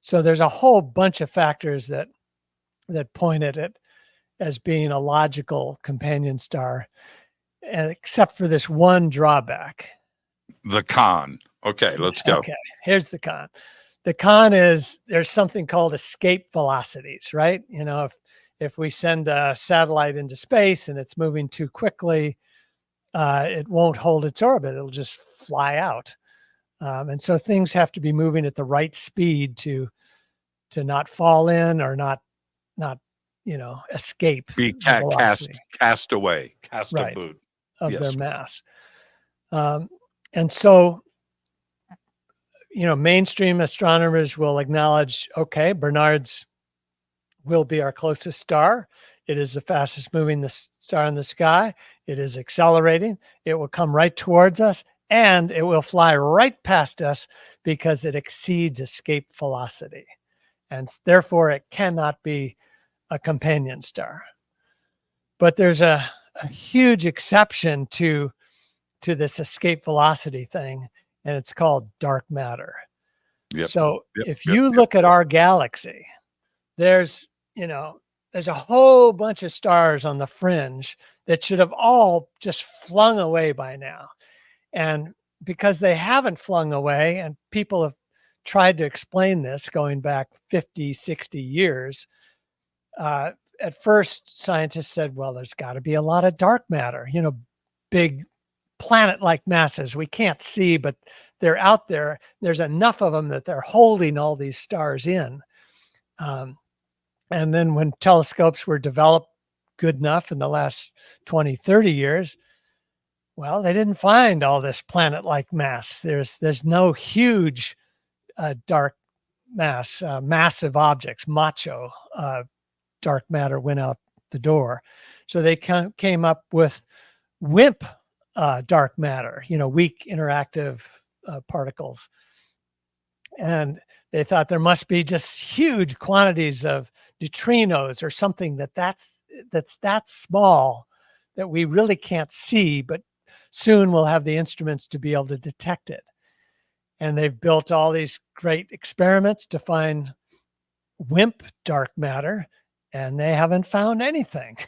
So there's a whole bunch of factors that point at it as being a logical companion star, and except for this one drawback. The con. Okay, let's go. Okay, here's the con. The con is there's something called escape velocities, right? If we send a satellite into space and it's moving too quickly, it won't hold its orbit. It'll just fly out. And so things have to be moving at the right speed to not fall in or not escape. Be cast away, cast a boot of their mass. And so, mainstream astronomers will acknowledge, okay, Barnard's will be our closest star. It is the fastest moving star in the sky. It is accelerating. It will come right towards us, and it will fly right past us because it exceeds escape velocity. And therefore, it cannot be a companion star. But there's a huge exception to this escape velocity thing, and it's called dark matter. If you look at our galaxy, there's a whole bunch of stars on the fringe that should have all just flung away by now. And because they haven't flung away, and people have tried to explain this going back 50, 60 years, at first scientists said, well, there's got to be a lot of dark matter, big planet-like masses we can't see, but they're out there. There's enough of them that they're holding all these stars in. And then when telescopes were developed good enough in the last 20, 30 years, well, they didn't find all this planet-like mass. There's no huge dark mass, massive objects, macho dark matter went out the door. So they came up with WIMP dark matter, weak interactive particles. And they thought there must be just huge quantities of neutrinos or something that's that small that we really can't see, but soon we'll have the instruments to be able to detect it. And they've built all these great experiments to find WIMP dark matter, and they haven't found anything,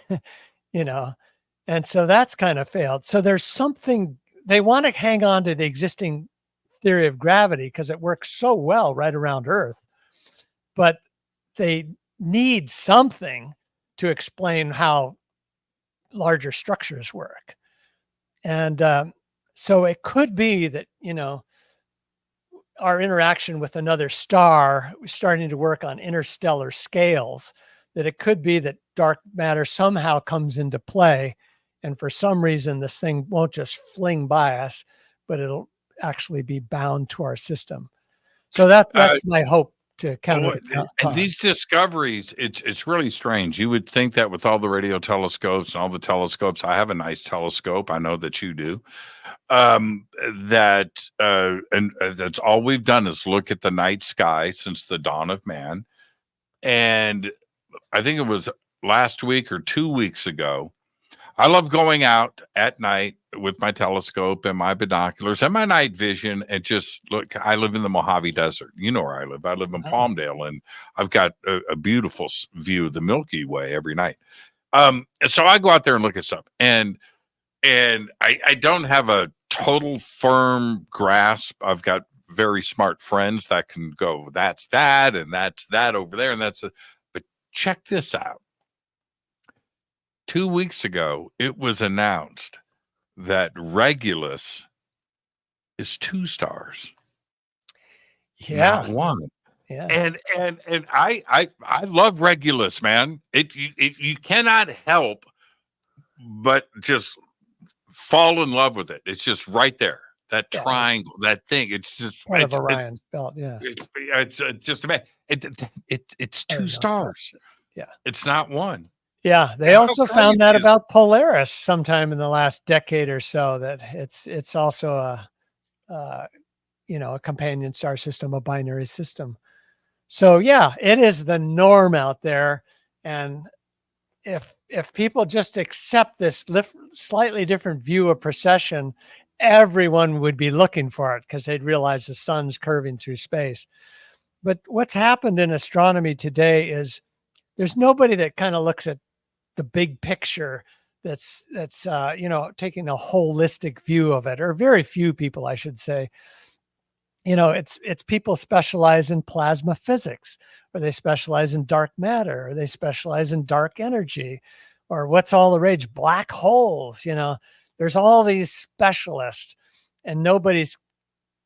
and so that's kind of failed. So there's something, they want to hang on to the existing theory of gravity because it works so well right around Earth, but they need something to explain how larger structures work. And so it could be that, our interaction with another star, starting to work on interstellar scales, that it could be that dark matter somehow comes into play. And for some reason, this thing won't just fling by us, but it'll actually be bound to our system. So that's my hope to counter. And these discoveries, it's really strange. You would think that with all the radio telescopes and all the telescopes, I have a nice telescope. I know that you do. And that's all we've done is look at the night sky since the dawn of man. And I think it was last week or 2 weeks ago, I love going out at night with my telescope and my binoculars and my night vision and just look. I live in the Mojave Desert. You know where I live. I live in Palmdale, and I've got a beautiful view of the Milky Way every night. So I go out there and look at stuff, and I don't have a total firm grasp. I've got very smart friends that can go, that's that, and that's that over there, and that's but check this out. 2 weeks ago, it was announced that Regulus is 2 stars, Yeah. not 1. Yeah. And I love Regulus, man. You cannot help but just fall in love with it. It's just right there. That triangle, that thing. It's just part of Orion's belt. Yeah. It's just amazing. It's 2 stars. Yeah. It's not 1. Yeah. They also found that about Polaris sometime in the last decade or so, that it's also a companion star system, a binary system. So yeah, it is the norm out there. And if people just accept this slightly different view of precession, everyone would be looking for it because they'd realize the sun's curving through space. But what's happened in astronomy today is there's nobody that kind of looks at the big picture that's taking a holistic view of it, or very few people, I should say. It's people specialize in plasma physics, or they specialize in dark matter, or they specialize in dark energy, or what's all the rage, black holes. There's all these specialists, and nobody's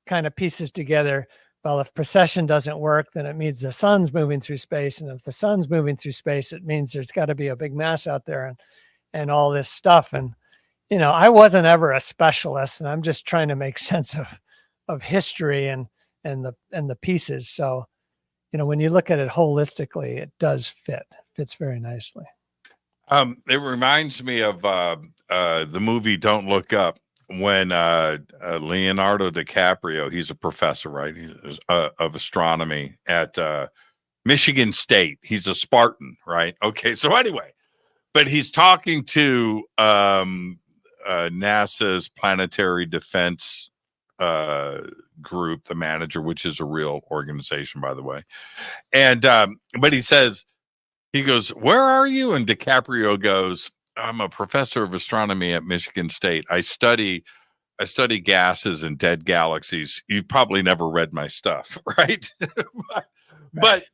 kind of pieces together. Well, if precession doesn't work, then it means the sun's moving through space. And if the sun's moving through space, it means there's got to be a big mass out there and all this stuff. And, I wasn't ever a specialist, and I'm just trying to make sense of history and the pieces. So, when you look at it holistically, it does fits very nicely. It reminds me of the movie Don't Look Up, when Leonardo DiCaprio, he's a professor, right? He's of astronomy at Michigan State. He's a Spartan, right? Okay. So anyway, but he's talking to NASA's Planetary Defense group, the manager, which is a real organization, by the way. And but he goes, "Where are you?" And DiCaprio goes, "I'm a professor of astronomy at Michigan State. I study gases and dead galaxies. You've probably never read my stuff," right? but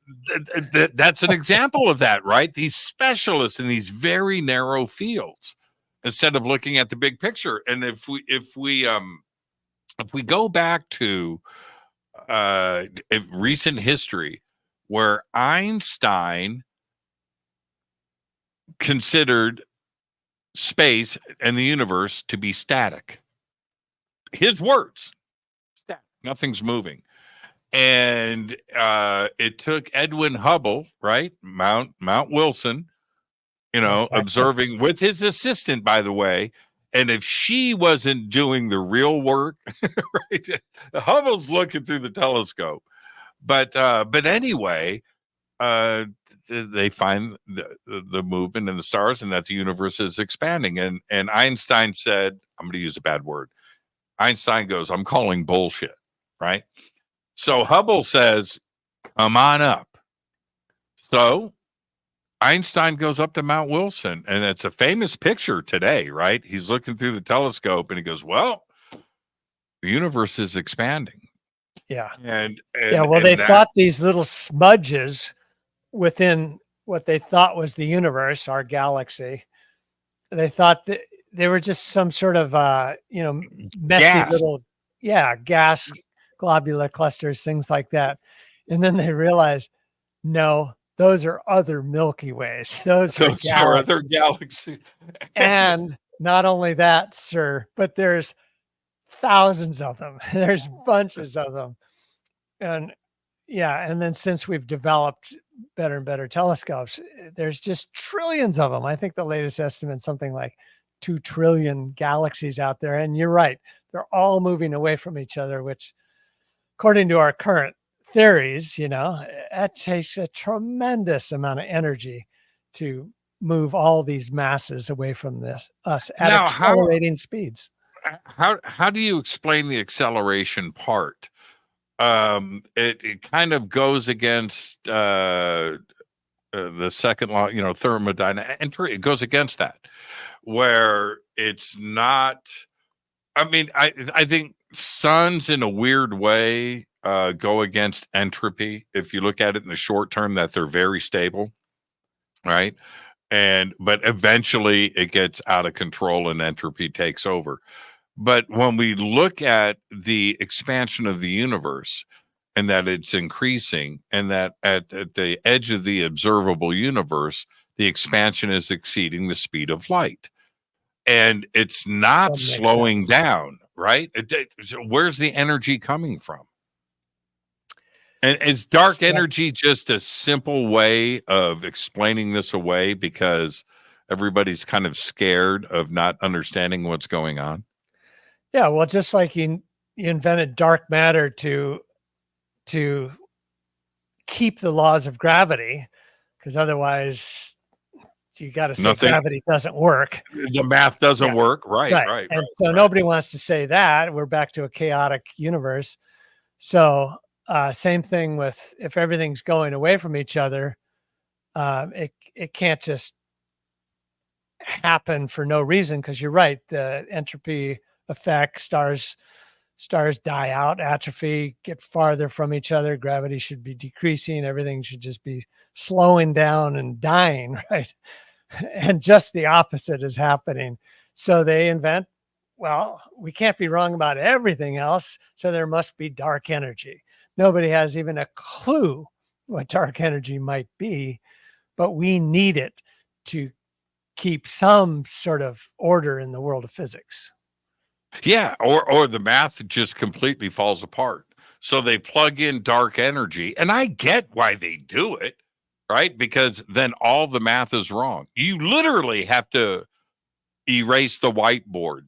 that's an example of that, right? These specialists in these very narrow fields, instead of looking at the big picture. And if we go back to recent history, where Einstein considered space and the universe to be static. His words, static, nothing's moving. And it took Edwin Hubble, right? Mount Wilson, exactly, observing with his assistant, by the way. And if she wasn't doing the real work, right? Hubble's looking through the telescope. But anyway, they find the movement in the stars, and that the universe is expanding. And Einstein said, I'm going to use a bad word. Einstein goes, "I'm calling bullshit," right? So Hubble says, "Come on up." So Einstein goes up to Mount Wilson, and it's a famous picture today, right? He's looking through the telescope, and he goes, "Well, the universe is expanding." Yeah. And they thought these little smudges within what they thought was the universe, our galaxy, they thought that they were just some sort of messy little gas globular clusters, things like that. And then they realized, no, those are other Milky Ways. Those are other galaxies. And not only that, sir, but there's thousands of them. There's bunches of them. And then since we've developed better and better telescopes, there's just trillions of them. I think the latest estimate is something like 2 trillion galaxies out there. And you're right, they're all moving away from each other, which, according to our current theories, it takes a tremendous amount of energy to move all these masses away from us at accelerating speeds. How do you explain the acceleration part? It kind of goes against the second law, thermodynamics. It goes against that, where it's not. I mean, I think suns in a weird way go against entropy. If you look at it in the short term, that they're very stable, right? but eventually it gets out of control and entropy takes over. But when we look at the expansion of the universe and that it's increasing, and that at the edge of the observable universe, the expansion is exceeding the speed of light, and it's not slowing down, right? So where's the energy coming from? And is dark energy just a simple way of explaining this away because everybody's kind of scared of not understanding what's going on? Yeah, well, just like you invented dark matter to keep the laws of gravity, because otherwise you got to say gravity doesn't work. The math doesn't work. Right. And so nobody wants to say that. We're back to a chaotic universe. So same thing with if everything's going away from each other, it can't just happen for no reason, because you're right. The entropy effect, stars die out, atrophy, get farther from each other. Gravity should be decreasing. Everything should just be slowing down and dying, right? And just the opposite is happening. So they invent, well, we can't be wrong about everything else, so there must be dark energy. Nobody has even a clue what dark energy might be, but we need it to keep some sort of order in the world of physics. Yeah, or the math just completely falls apart. So they plug in dark energy, and I get why they do it, right? Because then all the math is wrong. You literally have to erase the whiteboard,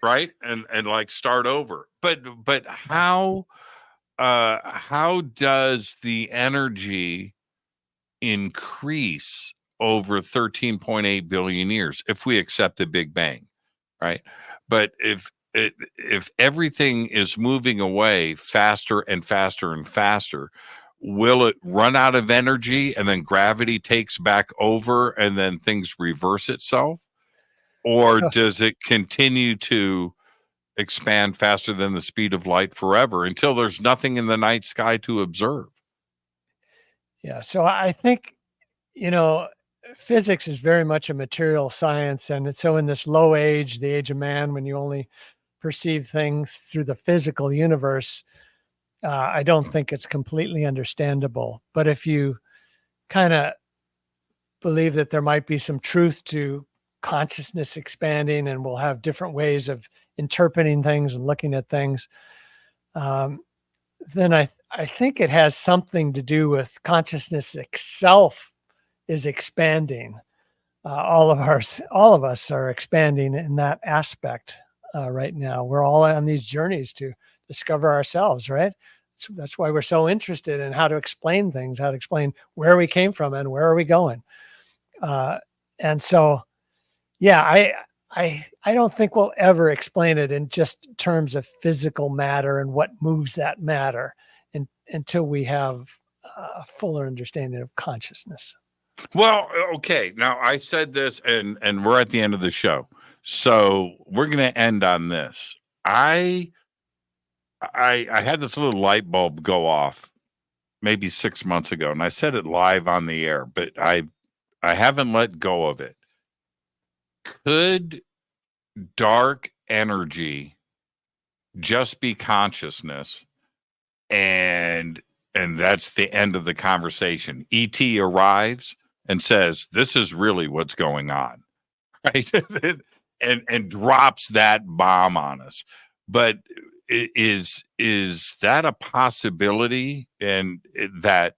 right? And like start over. But how does the energy increase over 13.8 billion years if we accept the Big Bang, right? But if everything is moving away faster and faster and faster, will it run out of energy and then gravity takes back over and then things reverse itself? Or does it continue to expand faster than the speed of light forever until there's nothing in the night sky to observe? Yeah, so I think, physics is very much a material science. And so in this low age, the age of man, when you only perceive things through the physical universe, I don't think it's completely understandable. But if you kind of believe that there might be some truth to consciousness expanding, and we'll have different ways of interpreting things and looking at things, then I think it has something to do with consciousness itself is expanding. All of us are expanding in that aspect right now. We're all on these journeys to discover ourselves, right? So that's why we're so interested in how to explain things, how to explain where we came from and where are we going. And so, yeah, I don't think we'll ever explain it in just terms of physical matter and what moves that matter until we have a fuller understanding of consciousness. Well, okay. Now I said this, and we're at the end of the show, so we're going to end on this. I had this little light bulb go off maybe 6 months ago, and I said it live on the air, but I haven't let go of it. Could dark energy just be consciousness, and that's the end of the conversation? ET arrives and says, "This is really what's going on," right? and drops that bomb on us. But is that a possibility? And that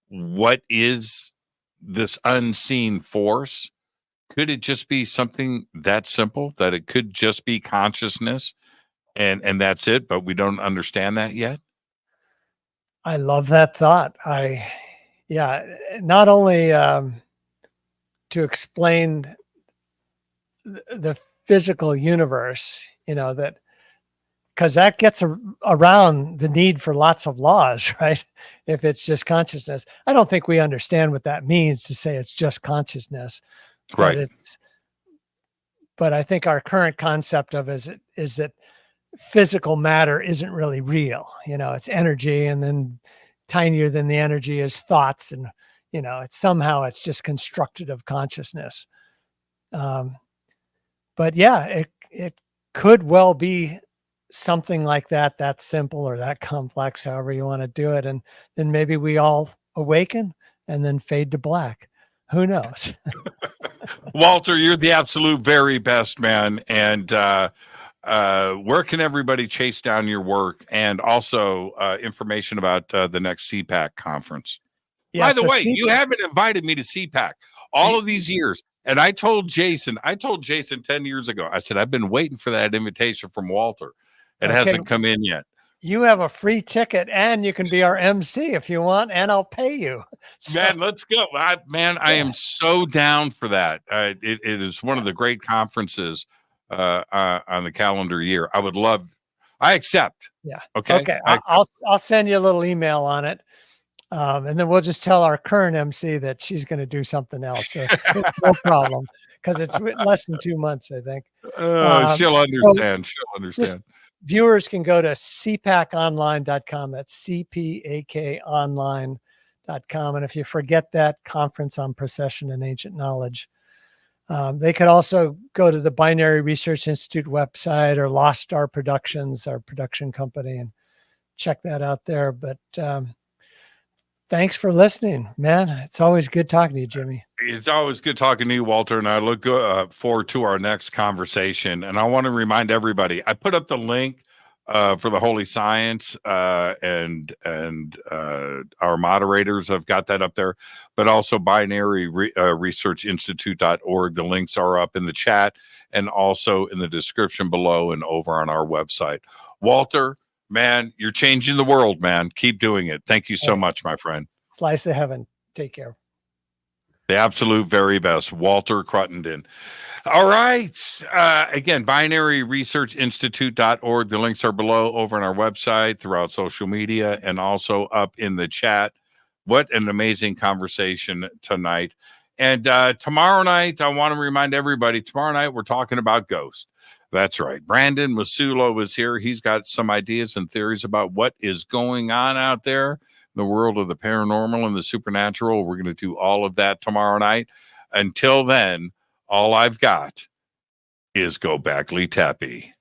what is this unseen force? Could it just be something that simple, that it could just be consciousness and that's it, but we don't understand that yet? I love that thought. Not only to explain the physical universe, that, because that gets around the need for lots of laws, right? If it's just consciousness. I don't think we understand what that means to say it's just consciousness. Right. But I think our current concept of is that physical matter isn't really real. It's energy, and then tinier than the energy is thoughts, and it's just constructed of consciousness. But yeah, it could well be something like that, that simple or that complex, however you want to do it. And then maybe we all awaken and then fade to black. Who knows? Walter, you're the absolute very best, man. And where can everybody chase down your work, and also information about the next CPAC conference? Yeah, by the way, CPAC, you haven't invited me to CPAC all of these years. And I told Jason 10 years ago, I said, I've been waiting for that invitation from Walter. It hasn't come in yet. You have a free ticket, and you can be our MC if you want, and I'll pay you. So, man, let's go. I am so down for that. It is one of the great conferences on the calendar year. I accept. Yeah. Okay. I'll send you a little email on it. And then we'll just tell our current MC that she's going to do something else. So no problem, because it's less than 2 months, I think. She'll understand. She'll understand. Viewers can go to cpaconline.com. That's cpakonline.com. And if you forget that, Conference on Precession and Ancient Knowledge, they could also go to the Binary Research Institute website, or Lost Star Productions, our production company, and check that out there. But thanks for listening, man. It's always good talking to you, Jimmy. It's always good talking to you, Walter, and I look forward to our next conversation. And I want to remind everybody, I put up the link for the Holy Science, and our moderators have got that up there, but also binaryresearchinstitute.org. The links are up in the chat and also in the description below and over on our website. Walter, man, you're changing the world, man. Keep doing it. Thank you so much, my friend. Slice of heaven. Take care. The absolute very best, Walter Cruttenden. All right. Again, binaryresearchinstitute.org. The links are below, over on our website, throughout social media, and also up in the chat. What an amazing conversation tonight. And tomorrow night, I want to remind everybody, tomorrow night, we're talking about ghosts. That's right. Brandon Masulo is here. He's got some ideas and theories about what is going on out there in the world of the paranormal and the supernatural. We're going to do all of that tomorrow night. Until then, all I've got is go backly tappy.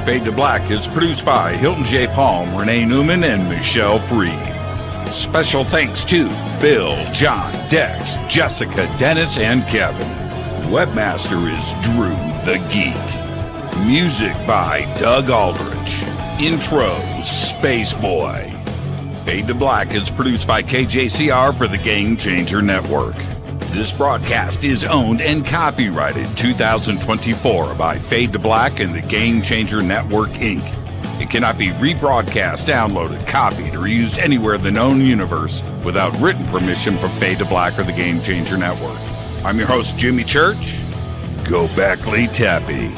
Fade to Black is produced by Hilton J. Palm, Renee Newman, and Michelle Freed. Special thanks to Bill, John, Dex, Jessica, Dennis, and Kevin. Webmaster is Drew the Geek. Music by Doug Aldrich. Intro, Space Boy. Fade to Black is produced by KJCR for the Game Changer Network. This broadcast is owned and copyrighted 2024 by Fade to Black and the Game Changer Network, Inc. It cannot be rebroadcast, downloaded, copied, or used anywhere in the known universe without written permission from Fade to Black or the Game Changer Network. I'm your host, Jimmy Church. Go backly tappy.